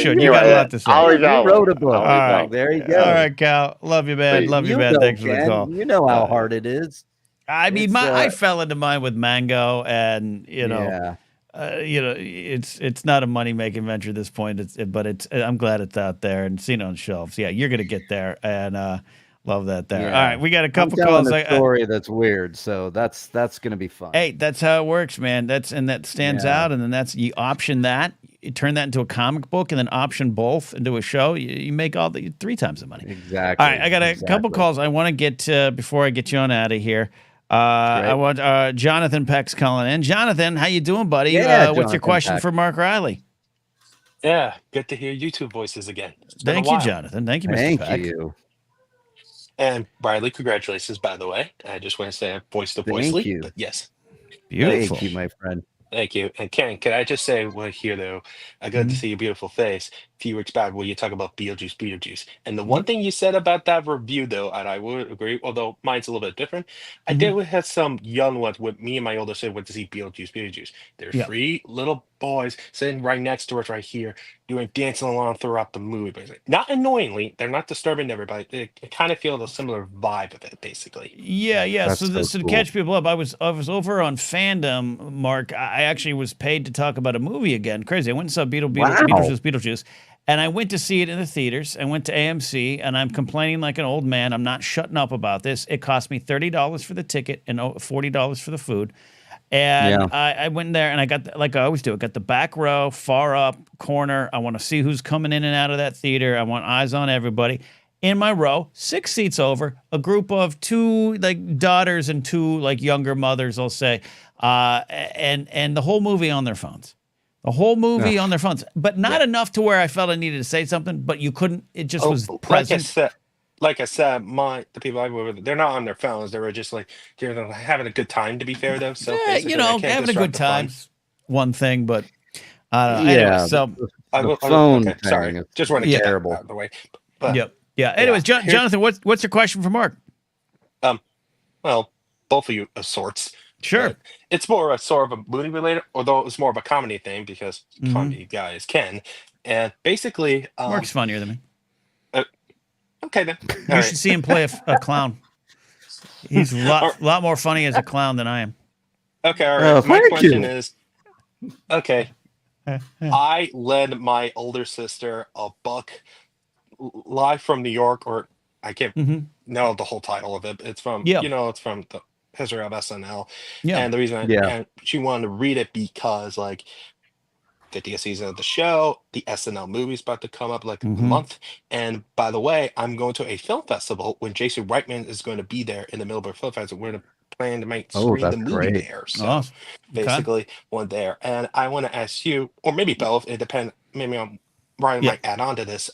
should. You got a lot to say. You wrote a book. All right. There you go. All right, Cal. Love you, man. Love you, man. Thanks for the call. You know how hard it is. I mean, I fell into mine with Mango, and you know, it's not a money making venture at this point. But I'm glad it's out there and seen on shelves. Yeah, you're gonna get there, and love that there. All right, we got a couple calls. A story that's weird, so that's gonna be fun. Hey, that's how it works, man. That stands out, and then you option that, you turn that into a comic book, and then option both into a show. You make all 3 times the money. Exactly. All right, I got a couple calls I want to get to before I get you on out of here. I want Jonathan Peck's calling in. Jonathan, how you doing, buddy? What's your question for Mark Riley? Yeah, good to hear you two voices again. Thank you, Jonathan. Thank you, Mr. Peck. Thank you. And Riley, congratulations, by the way. I just want to say I voiced the voicely. Thank you. But yes. Beautiful. Thank you, my friend. Thank you. And Ken, can I just say what here though? I got to see your beautiful face a few weeks back when you talk about Beetle Juice. And the one Yep. thing you said about that review though, and I would agree, although mine's a little bit different. I did have some young ones with me and my older son went to see Beetle Juice. There's Yep. 3 little boys sitting right next to us right here doing dancing along throughout the movie, basically. Not annoyingly, they're not disturbing everybody. They kind of feel a similar vibe of it, basically. Yeah. That's So, so so to cool. catch people up, I was over on Fandom, Mark. I actually was paid to talk about a movie again. Crazy. I went and saw Beetle Juice, and I went to see it in the theaters. I went to AMC, and I'm complaining like an old man. I'm not shutting up about this. It cost me $30 for the ticket and $40 for the food. And I went there and I got, like I always do, I got the back row, far up corner. I want to see who's coming in and out of that theater. I want eyes on everybody. In my row, 6 seats over, a group of 2 like daughters and 2 like younger mothers, I'll say, and the whole movie on their phones. The whole movie on their phones, but not enough to where I felt I needed to say something, but you couldn't, it just was present. Like I said, the people I were with, they're not on their phones. They were just like they're having a good time. To be fair, though, so basically, you know, I can't having a good disrupt the time, fun. one thing, but anyway, so the phone okay, sorry, is just want to get terrible. that out of the way. But yeah. Anyways, Jonathan, what's your question for Mark? Well, both of you of sorts. Sure. It's more a sort of a movie related, although it's more of a comedy thing because comedy guys can. And basically, Mark's funnier than me. Okay then. You should see him play a clown. He's a lot more funny as a clown than I am. Okay, all right. My question is, okay, I led my older sister a book live from New York, or I can't know the whole title of it. It's from, it's from the history of SNL. And the reason and she wanted to read it because like 50th season of the show, the SNL movie's about to come up like a month. And by the way, I'm going to a film festival when Jason Reitman is going to be there in the Middleburg Film Festival. We're going to plan to screen the movie there. So basically one there. And I want to ask you, or maybe both, it depends, maybe Ryan might add on to this.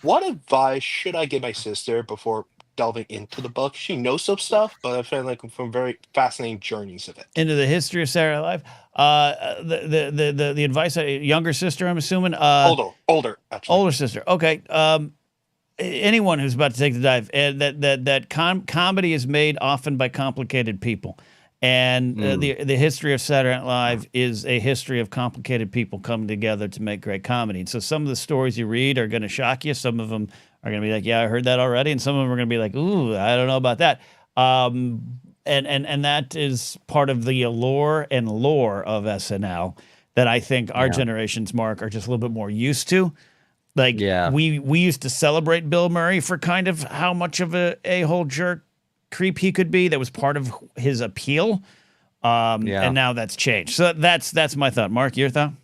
What advice should I give my sister before delving into the book? She knows some stuff, but I feel like from very fascinating journeys of it. Into the history of Saturday Night Live. The advice, younger sister, I'm assuming. Older, actually. Older sister. Okay. Anyone who's about to take the dive, that comedy is made often by complicated people. And the history of Saturday Night Live is a history of complicated people coming together to make great comedy. And so some of the stories you read are going to shock you. Some of them are going to be like, yeah, I heard that already. And some of them are going to be like, ooh, I don't know about that. And that is part of the allure and lore of SNL that I think our generations, Mark, are just a little bit more used to. Like we used to celebrate Bill Murray for kind of how much of a-hole jerk creep he could be. That was part of his appeal. And now that's changed. So that's my thought. Mark, your thought?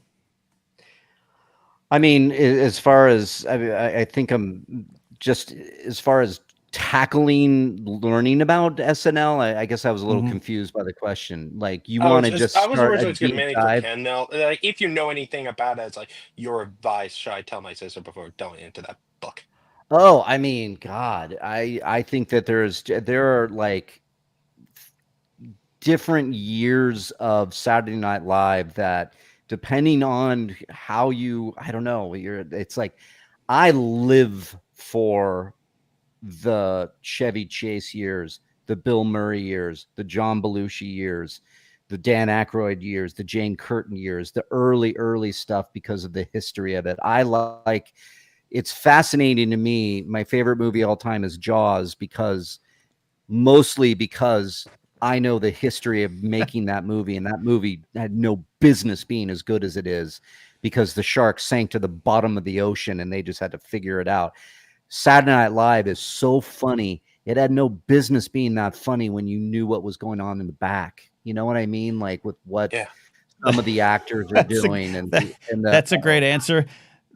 I mean, as far as I think I'm just as far as learning about SNL, I guess I was a little confused by the question. Like, you want to just I was start originally a deep going to dive? Ken now. Like, if you know anything about it, it's like your advice. Should I tell my sister before delving into that book? Oh, I mean, God, I think that there are like different years of Saturday Night Live that, depending on how I don't know, it's like I live for the Chevy Chase years, the Bill Murray years, the John Belushi years, the Dan Aykroyd years, the Jane Curtin years, the early stuff because of the history of it. It's fascinating to me. My favorite movie of all time is Jaws, mostly because I know the history of making that movie, and that movie had no business being as good as it is because the shark sank to the bottom of the ocean and they just had to figure it out. Saturday Night Live is so funny. It had no business being that funny when you knew what was going on in the back. You know what I mean? Like with what some of the actors are doing. That's a great answer.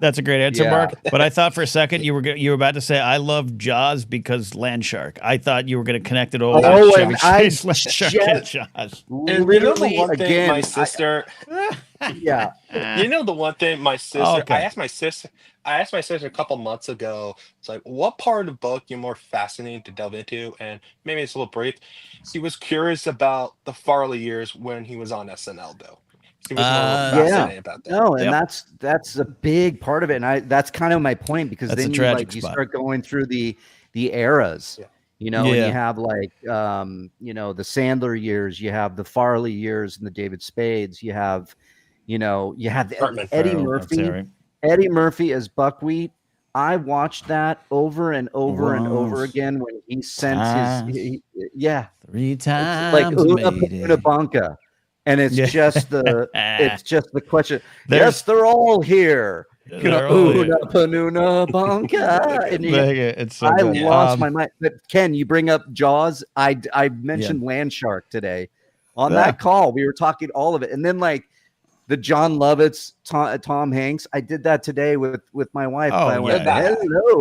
That's a great answer, Mark. But I thought for a second you were about to say I love Jaws because land shark. I thought you were going to connect it all. Oh, Chevy and I Chase, land shark and Jaws. And you know the one thing again, my sister. Yeah. You know the one thing my sister. Okay. I asked my sister a couple months ago. It's like, what part of the book you're more fascinated to delve into? And maybe it's a little brief. She was curious about the Farley years when he was on SNL, though. She was more fascinated about that. No, and that's a big part of it, and that's kind of my point, because that's then you start going through the eras. Yeah. You know, and you have like you know, the Sandler years, you have the Farley years, and the David Spades. You have, you know, Eddie Murphy. Eddie Murphy as Buckwheat. I watched that over and over and over again when he sent his 3 times like Una Banca. And it's just the question. Yes, they're all here. Panuna Banca. It's so I lost my mind. But Ken, you bring up Jaws. I mentioned Land Shark today. On that call, we were talking all of it. And then like the John Lovitz, Tom Hanks. I did that today with my wife. I went, hello.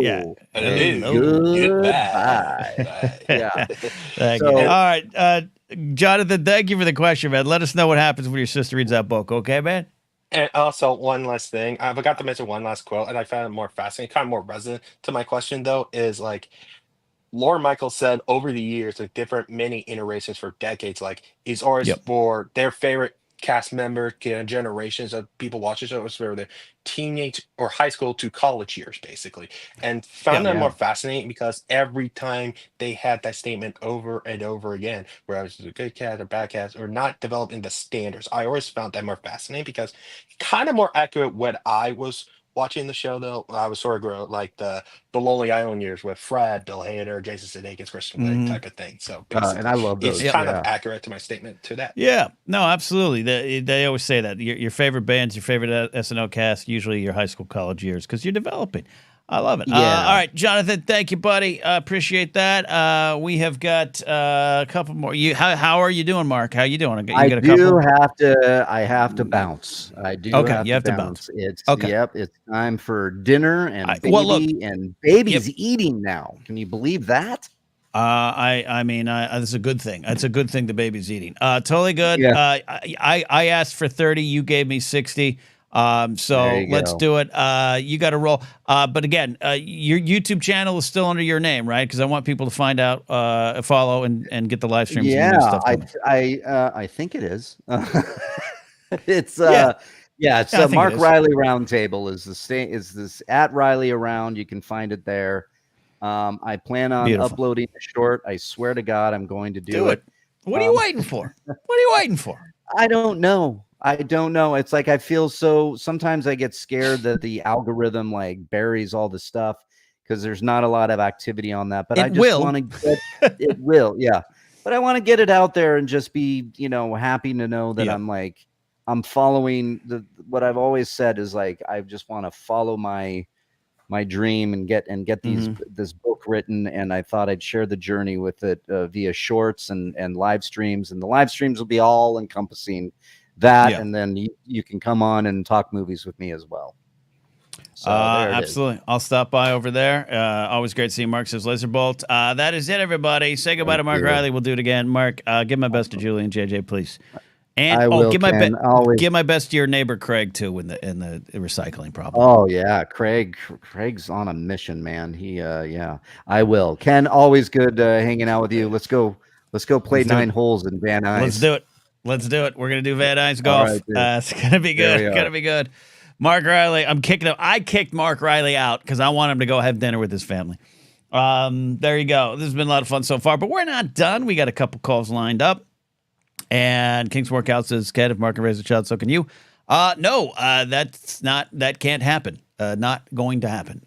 Goodbye. All right. Jonathan, thank you for the question, man. Let us know what happens when your sister reads that book. Okay, man? And also, one last thing. I forgot to mention one last quote, and I found it more fascinating, kind of more resonant to my question, though, is like, Lorne Michaels said over the years, like different many iterations for decades, like he's always for their favorite cast member generations of people watching shows for their teenage or high school to college years, basically, and found that more fascinating because every time they had that statement over and over again, where I was a good cast or bad cast or not developing the standards, I always found that more fascinating because kind of more accurate what I was watching the show. Though I was sort of like the Lonely Island years with Fred, Bill Hader, Jason Sudeikis, Kristen Wiig type of thing. So basically, and I love those. It's kind of accurate to my statement to that. Yeah, no, absolutely. They always say that your favorite bands, your favorite SNL cast, usually your high school, college years, because you're developing. I love it. All right, Jonathan, thank you, buddy. Appreciate that. We have got a couple more. How are you doing, Mark? How you doing? I have to bounce. I do. Okay, you have to bounce. It's it's time for dinner, and baby's eating now. Can you believe that? I mean, this is a good thing. It's a good thing the baby's eating. Totally good. Yeah. I asked for 30. You gave me 60. So let's do it. You got to roll. But again, your YouTube channel is still under your name, right? Because I want people to find out, follow, and get the live streams. Yeah, and stuff I think it is. It's So Mark Riley Roundtable is this at Riley Around. You can find it there. I plan on uploading a short. I swear to God, I'm going to do it. What are you waiting for? What are you waiting for? I don't know. It's like I feel sometimes I get scared that the algorithm like buries all the stuff because there's not a lot of activity on that. But I just want to get it will, But I want to get it out there and just be, happy to know that I'm following what I've always said is like I just want to follow my dream and get this book written, and I thought I'd share the journey with it via shorts and live streams, and the live streams will be all encompassing that, and then you can come on and talk movies with me as well. So absolutely. I'll stop by over there. Always great seeing Mark, says Laserbolt. That is it, everybody. Say goodbye to Mark Riley. We'll do it again. Mark, give my best to Julie and JJ, please. And I will, give my best to your neighbor Craig too in the recycling problem. Oh yeah, Craig's on a mission, man. He I will. Ken, always good hanging out with you. Let's go play 9 holes in Van Nuys. Let's do it. We're gonna do Van Nuys golf. Right, it's gonna be good. It's gonna be good. Mark Riley, I'm kicking him. I kicked Mark Riley out because I want him to go have dinner with his family. There you go. This has been a lot of fun so far, but we're not done. We got a couple calls lined up. And King's Workout says, "Ken, if Mark can raise a child, so can you." No, that can't happen. Not going to happen.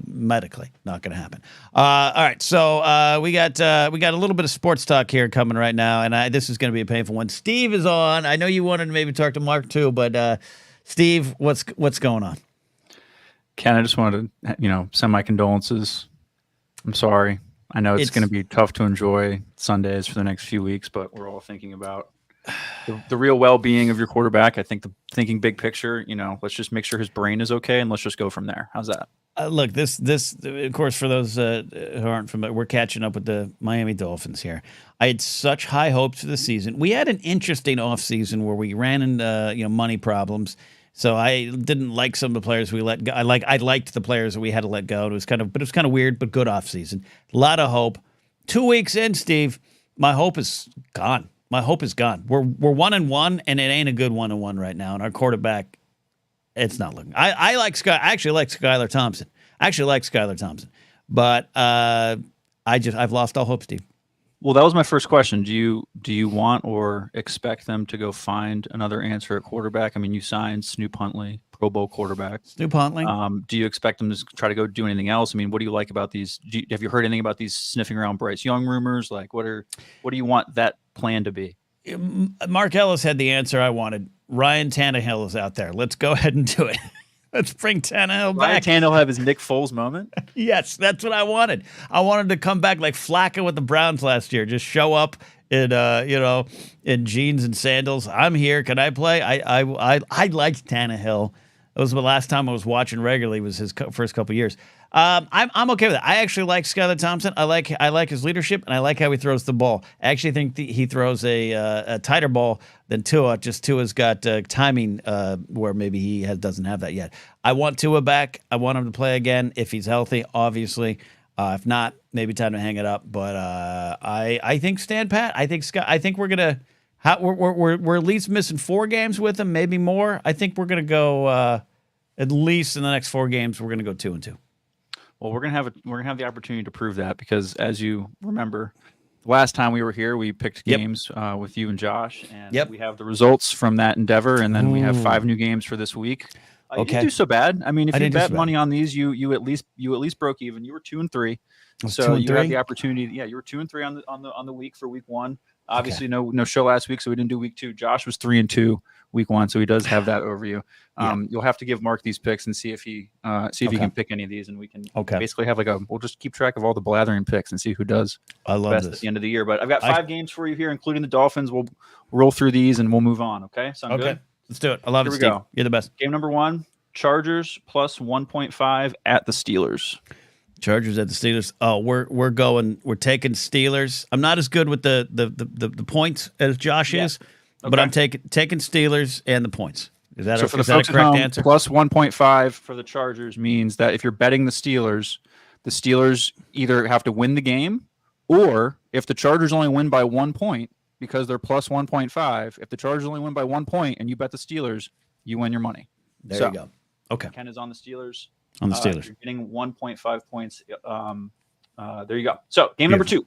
Medically, not going to happen. All right, so we got a little bit of sports talk here coming right now, and this is going to be a painful one. Steve is on. I know you wanted to maybe talk to Mark too, but Steve, what's going on? Ken, I just wanted to send my condolences. I'm sorry. I know it's going to be tough to enjoy Sundays for the next few weeks, but we're all thinking about the real well-being of your quarterback. I think thinking big picture, let's just make sure his brain is okay, and let's just go from there. How's that? Look, this of course, for those who aren't familiar, we're catching up with the Miami Dolphins here. I had such high hopes for the season. We had an interesting offseason where we ran into money problems. So I didn't like some of the players we let go. I liked the players that we had to let go. It was kind of weird, but good offseason. A lot of hope. 2 weeks in, Steve, my hope is gone. My hope is gone. We're 1-1, and it ain't a good 1-1 right now. And our quarterback, it's not looking. I actually like Skylar Thompson. But I've lost all hope, Steve. Well, that was my first question. Do you want or expect them to go find another answer at quarterback? I mean, you signed Snoop Huntley, Pro Bowl quarterback. Snoop Huntley. Do you expect them to try to go do anything else? I mean, what do you like about these? Have you heard anything about these sniffing around Bryce Young rumors? Like, what do you want that plan to be? Mark Ellis had the answer I wanted. Ryan Tannehill is out there. Let's go ahead and do it. Let's bring Tannehill back. Ryan Tannehill have his Nick Foles moment? Yes, that's what I wanted. I wanted to come back like Flacco with the Browns last year. Just show up in in jeans and sandals. I'm here. Can I play? I liked Tannehill. It was the last time I was watching regularly. Was his first couple years. I'm okay with it. I actually like Skylar Thompson. I like his leadership, and I like how he throws the ball. I actually think he throws a tighter ball than Tua. Just Tua's got timing where maybe he doesn't have that yet. I want Tua back. I want him to play again if he's healthy, obviously. If not, maybe time to hang it up. But I think stand pat. I think we're gonna. We're at least missing 4 games with him, maybe more. I think we're gonna go at least in the next 4 games. We're gonna go 2-2. Well, we're gonna have the opportunity to prove that, because as you remember, last time we were here, we picked games with you and Josh, and we have the results from that endeavor, and then we have 5 new games for this week. You didn't do so bad. I mean, if you bet money on these, you at least broke even. You were 2-3, so you had the opportunity. Yeah, you were 2-3 on the week for week 1. Obviously, no show last week, so we didn't do week 2. Josh was 3-2 week 1, so he does have that over you. You'll have to give Mark these picks and see if he can pick any of these, and we can basically have we'll just keep track of all the Blathering picks and see who does best at the end of the year. But I've got 5 games for you here, including the Dolphins. We'll roll through these and we'll move on. Okay, sound good? Let's do it. I love it, Steve. Go. You're the best. Game number 1: Chargers plus 1.5 at the Steelers. Chargers at the Steelers. Oh, we're taking Steelers. I'm not as good with the points as Josh is, but I'm taking Steelers and the points. Is that a correct answer? Plus 1.5 for the Chargers means that if you're betting the Steelers either have to win the game, or if the Chargers only win by 1 point, because they're plus 1.5, if the Chargers only win by 1 point and you bet the Steelers, you win your money. There you go. Okay. Ken is on the Steelers. On the Steelers. You're getting 1.5 points. There you go. So game number 2.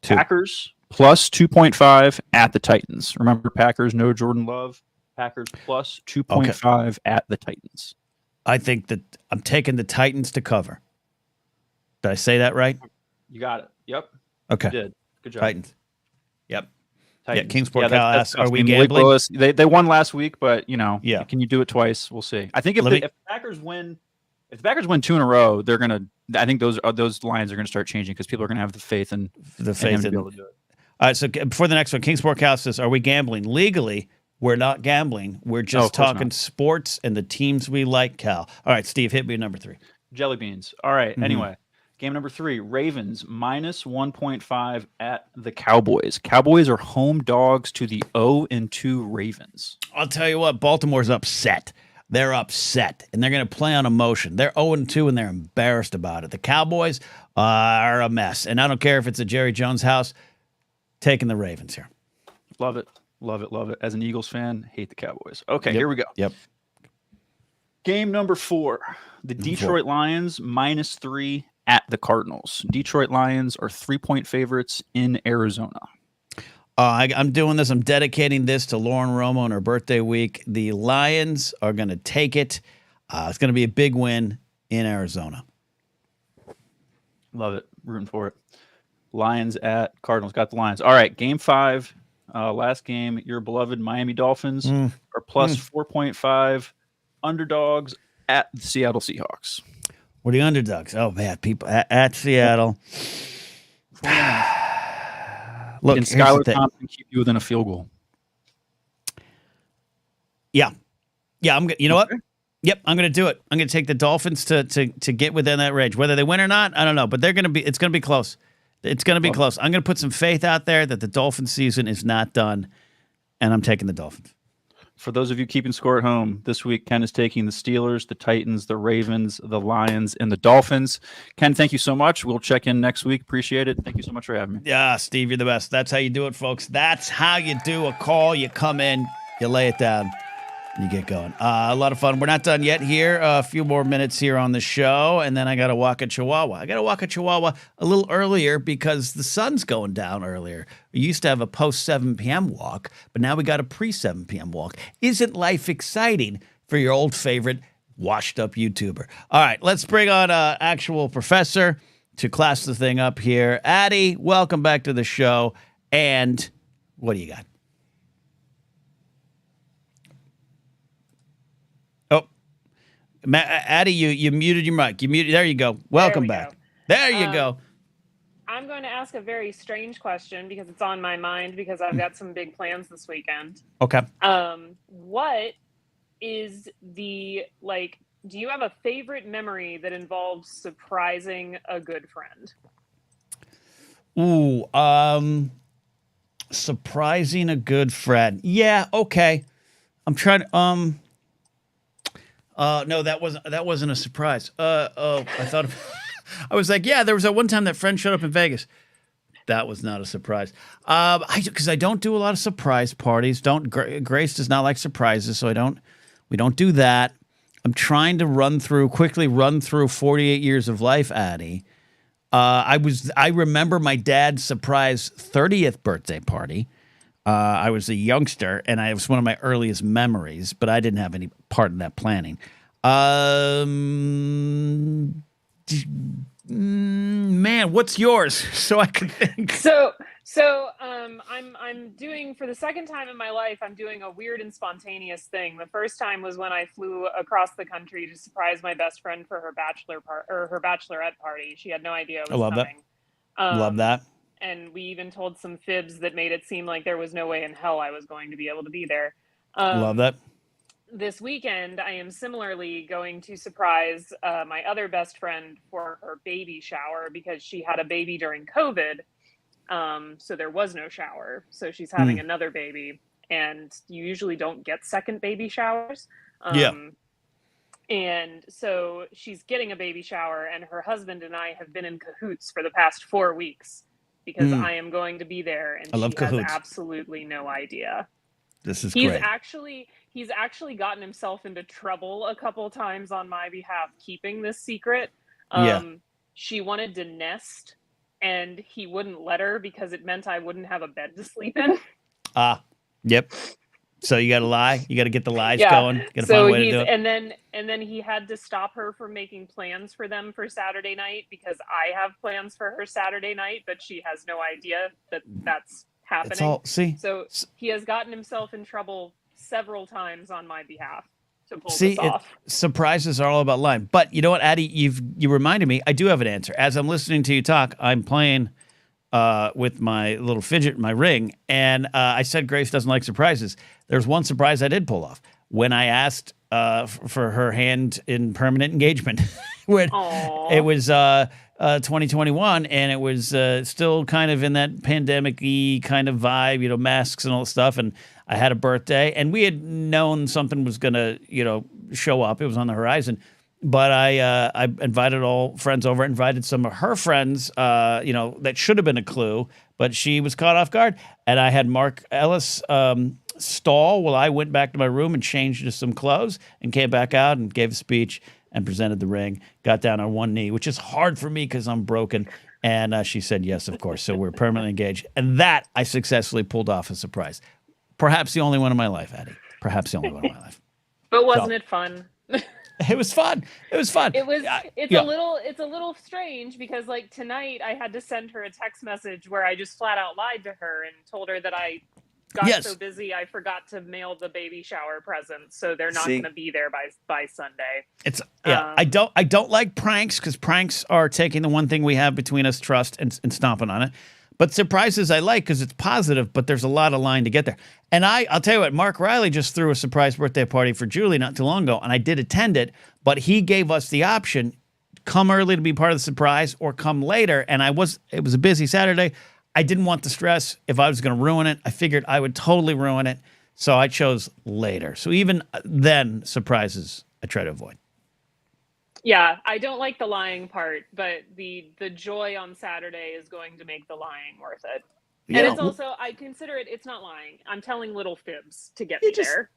Packers plus 2.5 at the Titans. Remember, Packers, no Jordan Love. Packers plus 2.5 at the Titans. I think that I'm taking the Titans to cover. Did I say that right? You got it. Yep. Okay. You did. Good job. Titans. Yep. Titans. Yeah, Kingsport Cal asks, are we gambling? Lewis, they won last week, but can you do it twice? We'll see. I think if the Packers win 2 in a row, they're gonna. I think those lines are gonna start changing because people are gonna have the faith in to be able to do it. All right. So before the next one, Kingsport Cal says, are we gambling legally? We're not gambling. We're just talking sports and the teams we like, Cal. All right, Steve, hit me number 3. Jelly beans. All right. Anyway, game number 3, Ravens minus 1.5 at the Cowboys. Cowboys are home dogs to the 0-2 Ravens. I'll tell you what, Baltimore's upset. They're upset, and they're going to play on emotion. They're 0-2, and they're embarrassed about it. The Cowboys are a mess, and I don't care if it's a Jerry Jones house. Taking the Ravens here. Love it. Love it, love it. As an Eagles fan, hate the Cowboys. Okay, here we go. Yep. Game number 4. The Detroit Lions minus 3 at the Cardinals. Detroit Lions are 3-point favorites in Arizona. I'm doing this. I'm dedicating this to Lauren Romo on her birthday week. The Lions are going to take it. It's going to be a big win in Arizona. Love it. Rooting for it. Lions at Cardinals. Got the Lions. All right, game 5. Last game, your beloved Miami Dolphins are plus 4.5 underdogs at the Seattle Seahawks. We're the underdogs. Oh, man, people at Seattle. Look, can Skylar Thompson keep you within a field goal? Yeah. You know what? Yep, I'm going to do it. I'm going to take the Dolphins to get within that range. Whether they win or not, I don't know, but it's going to be close. It's going to be close. I'm going to put some faith out there that the Dolphins season is not done, and I'm taking the Dolphins. For those of you keeping score at home, this week Ken is taking the Steelers, the Titans, the Ravens, the Lions, and the Dolphins. Ken, thank you so much. We'll check in next week. Appreciate it. Thank you so much for having me. Yeah, Steve, you're the best. That's how you do it, folks. That's how you do a call. You come in, you lay it down, and you get going. A lot of fun. We're not done yet here. A few more minutes here on the show, and then I got to walk a Chihuahua. I got to walk a Chihuahua a little earlier because the sun's going down earlier. We used to have a post 7 p.m. walk, but now we got a pre 7 p.m. walk. Isn't life exciting for your old favorite washed-up YouTuber? All right, let's bring on an actual professor to class the thing up here. Addie, welcome back to the show. And what do you got? Addie, you muted your mic. There you go. Welcome back. There you go. I'm going to ask a very strange question because it's on my mind because I've got some big plans this weekend. Okay. What is do you have a favorite memory that involves surprising a good friend? Ooh, surprising a good friend. Yeah, okay. I'm trying to, no, that wasn't a surprise. I thought I was like, yeah, there was that one time that friend showed up in Vegas. That was not a surprise. Because I don't do a lot of surprise parties. Grace does not like surprises, so we don't do that. I'm trying to quickly run through 48 years of life, Addie. I remember my dad's surprise 30th birthday party. I was a youngster, and it was one of my earliest memories, but I didn't have any part in that planning. Man, what's yours? So I can think. I'm doing, for the second time in my life, I'm doing a weird and spontaneous thing. The first time was when I flew across the country to surprise my best friend for her bachelorette party. She had no idea it was coming. Love that. And we even told some fibs that made it seem like there was no way in hell I was going to be able to be there. Love that. This weekend, I am similarly going to surprise my other best friend for her baby shower because she had a baby during COVID. So there was no shower. So she's having another baby. And you usually don't get second baby showers. And so she's getting a baby shower, and her husband and I have been in cahoots for the past 4 weeks. Because I am going to be there, and she has absolutely no idea. This is great. He's actually gotten himself into trouble a couple times on my behalf, keeping this secret. She wanted to nest, and he wouldn't let her because it meant I wouldn't have a bed to sleep in. Yep. So you got to lie. You got to get the lies going. Got to find a way to do it. And then he had to stop her from making plans for them for Saturday night because I have plans for her Saturday night, but she has no idea that that's happening. So he has gotten himself in trouble several times on my behalf to pull this off. Surprises are all about lying. But you know what, Addie? You reminded me. I do have an answer. As I'm listening to you talk, I'm playing with my little fidget, my ring, and I said Grace doesn't like surprises. There's one surprise I did pull off when I asked for her hand in permanent engagement. It was 2021, and it was still kind of in that pandemic-y kind of vibe, masks and all that stuff. And I had a birthday, and we had known something was going to, show up. It was on the horizon. But I invited all friends over, invited some of her friends, that should have been a clue, but she was caught off guard. And I had Mark Ellis stall while I went back to my room and changed into some clothes and came back out and gave a speech and presented the ring, got down on one knee, which is hard for me because I'm broken. And she said yes, of course. So we're permanently engaged. And that I successfully pulled off a surprise. Perhaps the only one in my life, Addie. Perhaps the only one in my life. But wasn't it fun? It was fun. It's a little strange because tonight I had to send her a text message where I just flat out lied to her and told her that I got so busy I forgot to mail the baby shower presents, so they're not going to be there by Sunday. I don't like pranks because pranks are taking the one thing we have between us, trust, and stomping on it. But surprises I like because it's positive, but there's a lot of line to get there. And I'll tell you what, Mark Riley just threw a surprise birthday party for Julie not too long ago, and I did attend it, but he gave us the option, come early to be part of the surprise or come later. And it was a busy Saturday. I didn't want the stress. If I was going to ruin it, I figured I would totally ruin it. So I chose later. So even then, surprises I try to avoid. Yeah, I don't like the lying part, but the joy on Saturday is going to make the lying worth it. And it's also, I consider it's not lying. I'm telling little fibs to get me there.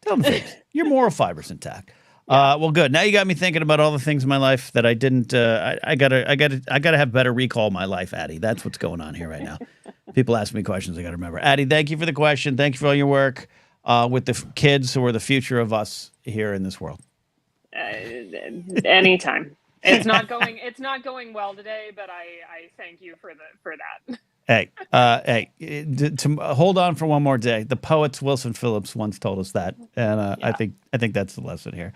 Tell them fibs. Your moral fiber's intact. Well, good. Now you got me thinking about all the things in my life that I didn't. I gotta have better recall in my life, Addie. That's what's going on here right now. People ask me questions. I gotta remember. Addie, thank you for the question. Thank you for all your work with the kids who are the future of us here in this world. Anytime. It's not going well today, but I thank you for that. Hey, hold on for one more day. The poet Wilson Phillips once told us that, and I think that's the lesson here.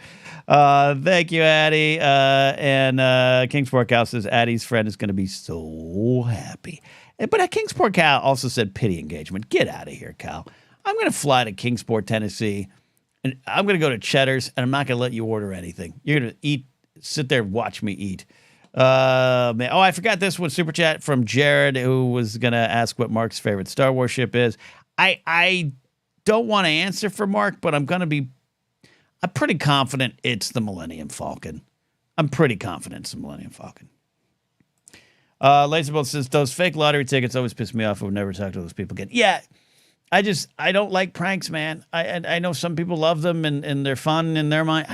Thank you, Addie. And Kingsport Cow says Addie's friend is going to be so happy. But Kingsport Cow also said pity engagement. Get out of here, Cal. I'm going to fly to Kingsport, Tennessee, and I'm going to go to Cheddar's, and I'm not going to let you order anything. You're going to sit there and watch me eat. Man. Oh, I forgot this one, super chat from Jared, who was going to ask what Mark's favorite Star Wars ship is. I don't want to answer for Mark, but I'm pretty confident it's the Millennium Falcon. Laserbolt says, those fake lottery tickets always piss me off. I would never talk to those people again. Yeah, I don't like pranks, man. I know some people love them and they're fun in their mind.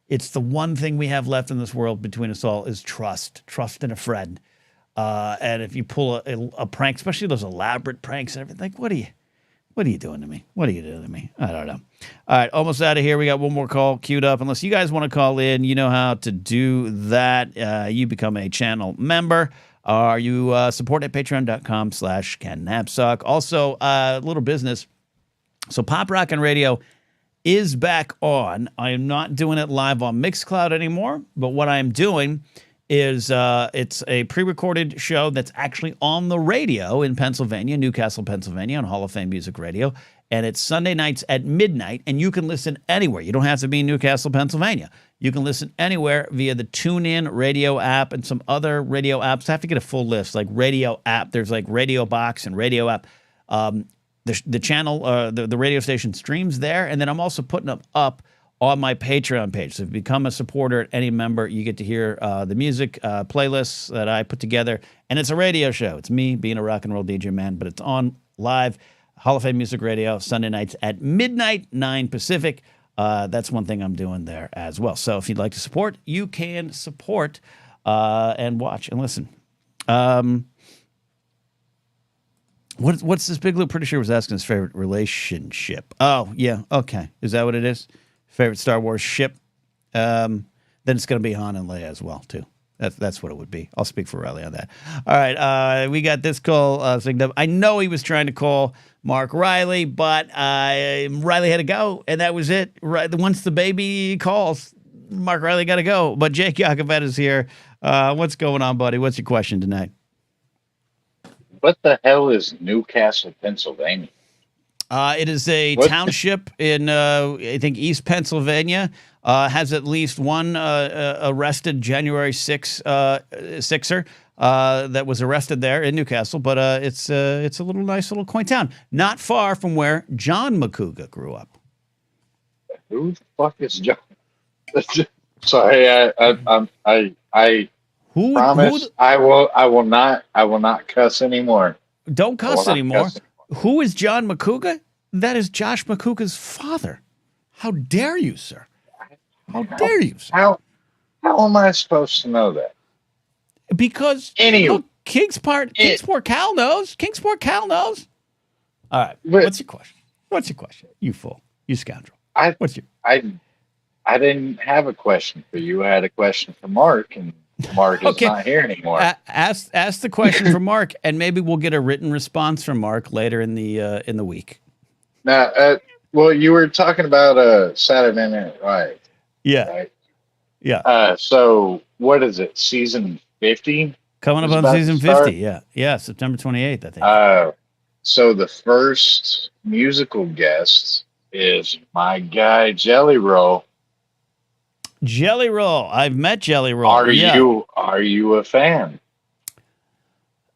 It's the one thing we have left in this world between us all is trust in a friend. And if you pull a prank, especially those elaborate pranks and everything, like, what are you doing to me? What are you doing to me? I don't know. All right, almost out of here. We got one more call queued up. Unless you guys want to call in, you know how to do that. You become a channel member. Or you support at patreon.com/Ken Napzok. Also, little business. So Pop Rockin' Radio is back on. I am not doing it live on Mixcloud anymore, but what I am doing is it's a pre-recorded show that's actually on the radio in Pennsylvania, Newcastle, Pennsylvania, on Hall of Fame Music Radio, and it's Sunday nights at midnight, and you can listen anywhere. You don't have to be in Newcastle, Pennsylvania. You can listen anywhere via the TuneIn radio app and some other radio apps. I have to get a full list, like radio app. There's like Radio Box and Radio app. The channel, the radio station streams there, and then I'm also putting them up on my Patreon page. So if you become a supporter, any member, you get to hear the music playlists that I put together, and it's a radio show. It's me being a rock and roll DJ man, but it's on live, Hall of Fame Music Radio, Sunday nights at midnight, 9 Pacific. That's one thing I'm doing there as well. So if you'd like to support, you can support and watch and listen. What's this Big Lou? Pretty sure was asking his favorite relationship. Oh, yeah. Okay. Is that what it is? Favorite Star Wars ship? Then it's going to be Han and Leia as well, too. That's what it would be. I'll speak for Riley on that. All right. We got this call. I know he was trying to call Mark Riley, but Riley had to go, and that was it. Right. Once the baby calls, Mark Riley got to go. But Jake Yakovet is here. What's going on, buddy? What's your question tonight? What the hell is Newcastle, Pennsylvania? It is a township in, I think, East Pennsylvania. Has at least one arrested January 6er that was arrested there in Newcastle. But it's a little nice little quaint town, not far from where John McCouga grew up. Who the fuck is John? Sorry, I promise I will not cuss anymore. Don't cuss anymore. Who is John McCouga? That is Josh McCouga's father. How dare you, sir? How dare you, sir? How am I supposed to know that? Because look, Kingsport Cal knows. Kingsport Cal knows. All right. What's your question? You fool. You scoundrel. I didn't have a question for you. I had a question for Mark, and Mark is not here anymore. Ask the question for Mark, and maybe we'll get a written response from Mark later in the week. Now, well, you were talking about Saturday Night Live. Yeah. Right? Yeah. So what is it? Season 50? Coming up on season 50. Yeah, September 28th, I think. So the first musical guest is my guy Jelly Roll. Jelly Roll. I've met Jelly Roll. Are you a fan?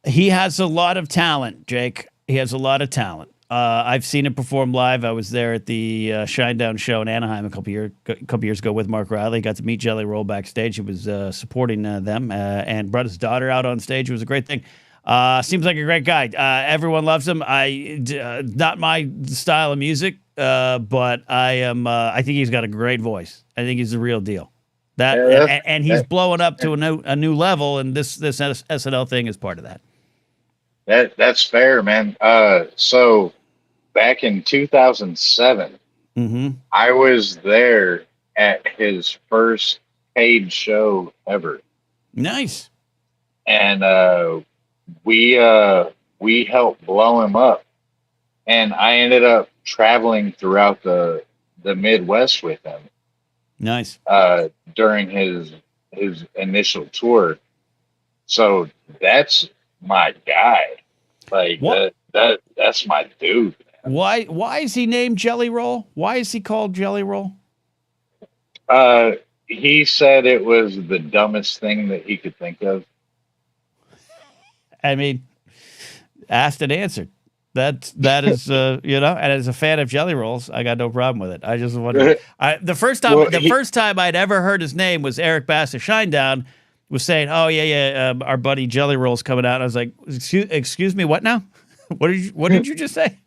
He has a lot of talent, Jake. He has a lot of talent. I've seen him perform live. I was there at the Shinedown show in Anaheim a couple years ago with Mark Riley. Got to meet Jelly Roll backstage. He was supporting them and brought his daughter out on stage. It was a great thing. Seems like a great guy. Everyone loves him. Not my style of music, but I think he's got a great voice. I think he's the real deal. And he's blowing up to a new level, and this SNL thing is part of that. That's fair, man. So back in 2007, I was there at his first paid show ever. Nice. And we helped blow him up, and I ended up traveling throughout the Midwest with him. Nice. During his initial tour. So that's my guy. Like that's my dude. Man. Why is he named Jelly Roll? Why is he called Jelly Roll? He said it was the dumbest thing that he could think of. I mean, asked and answered. That is and as a fan of Jelly Rolls, I got no problem with it. I just wonder. The first time I'd ever heard his name was Eric Bass of Shinedown was saying, "Oh our buddy Jelly Roll's coming out." And I was like, "Excuse me, what now? What did you just say?"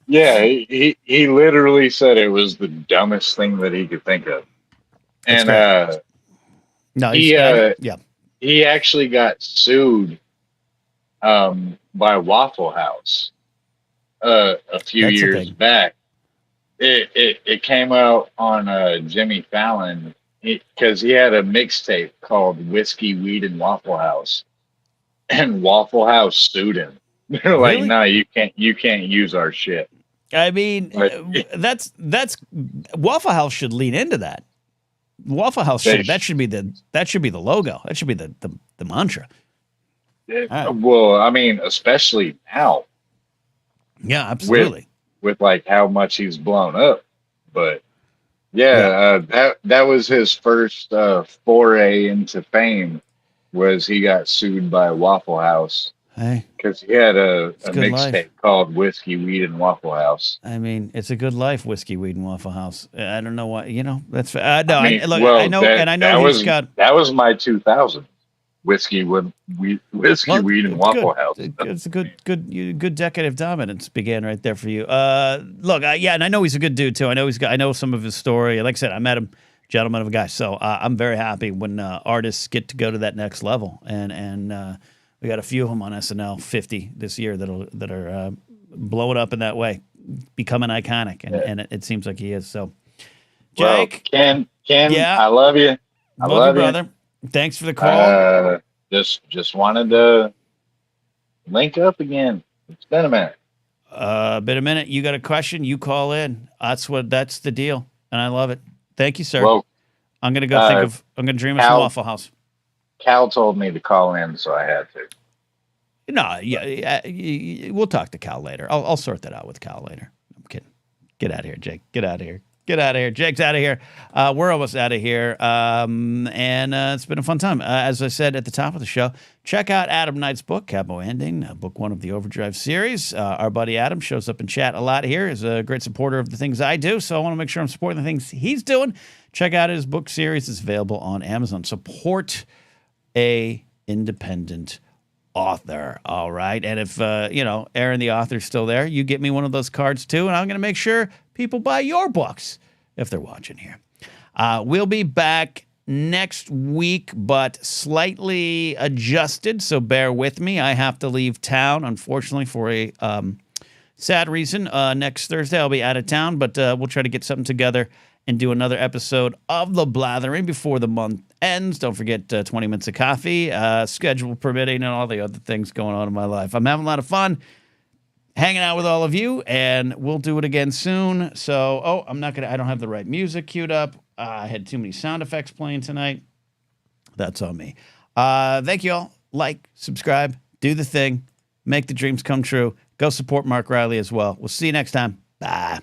Yeah, he literally said it was the dumbest thing that he could think of, and he actually got sued by Waffle House a few years back. It came out on Jimmy Fallon because he had a mixtape called Whiskey, Weed, and Waffle House, and Waffle House sued him. They're like, Really? "No, you can't use our shit." I mean, that's Waffle House should lean into that. Waffle House that should be the logo. That should be the mantra. Well, I mean, especially now. Yeah, absolutely. With like how much he's blown up, but that was his first foray into fame. Was he got sued by Waffle House? Hey, because he had a mixtape called Whiskey, Weed, and Waffle House. I mean, it's a good life, Whiskey, Weed, and Waffle House. I don't know why. That's no. I know he's got. That was my 2000. Whiskey, Weed, and Waffle House. It's a good decade of dominance began right there for you. And I know he's a good dude too. I know some of his story. Like I said, I met him, gentleman of a guy. So I'm very happy when artists get to go to that next level. And we got a few of them on SNL 50 this year that are blowing up in that way, becoming iconic, and it seems like he is. So, Jake, Ken, I love you. I love you, brother. Thanks for the call. Just wanted to link up again. It's been a minute. You got a question? You call in. That's the deal, and I love it. Thank you, sir. Well, I'm gonna go I'm gonna dream of some Waffle House. Cal told me to call in, so I had to. No, we'll talk to Cal later. I'll sort that out with Cal later. I'm kidding. Get out of here, Jake. Get out of here. Get out of here. Jake's out of here. We're almost out of here. And it's been a fun time. As I said at the top of the show, check out Adam Knight's book, Cabo Ending, book 1 of the Overdrive series. Our buddy Adam shows up in chat a lot here. He's a great supporter of the things I do, so I want to make sure I'm supporting the things he's doing. Check out his book series. It's available on Amazon. Support a independent author. All right. And if, Aaron, the author's still there, you get me one of those cards too. And I'm going to make sure people buy your books if they're watching here. We'll be back next week, but slightly adjusted. So bear with me. I have to leave town, unfortunately, for a sad reason. Next Thursday, I'll be out of town, but we'll try to get something together and do another episode of The Blathering before the month ends. Don't forget 20 minutes of coffee, schedule permitting, and all the other things going on in my life. I'm having a lot of fun hanging out with all of you, and we'll do it again soon. So, I don't have the right music queued up. I had too many sound effects playing tonight. That's on me. Thank you all. Like, subscribe, do the thing, make the dreams come true. Go support Mark Reilly as well. We'll see you next time. Bye.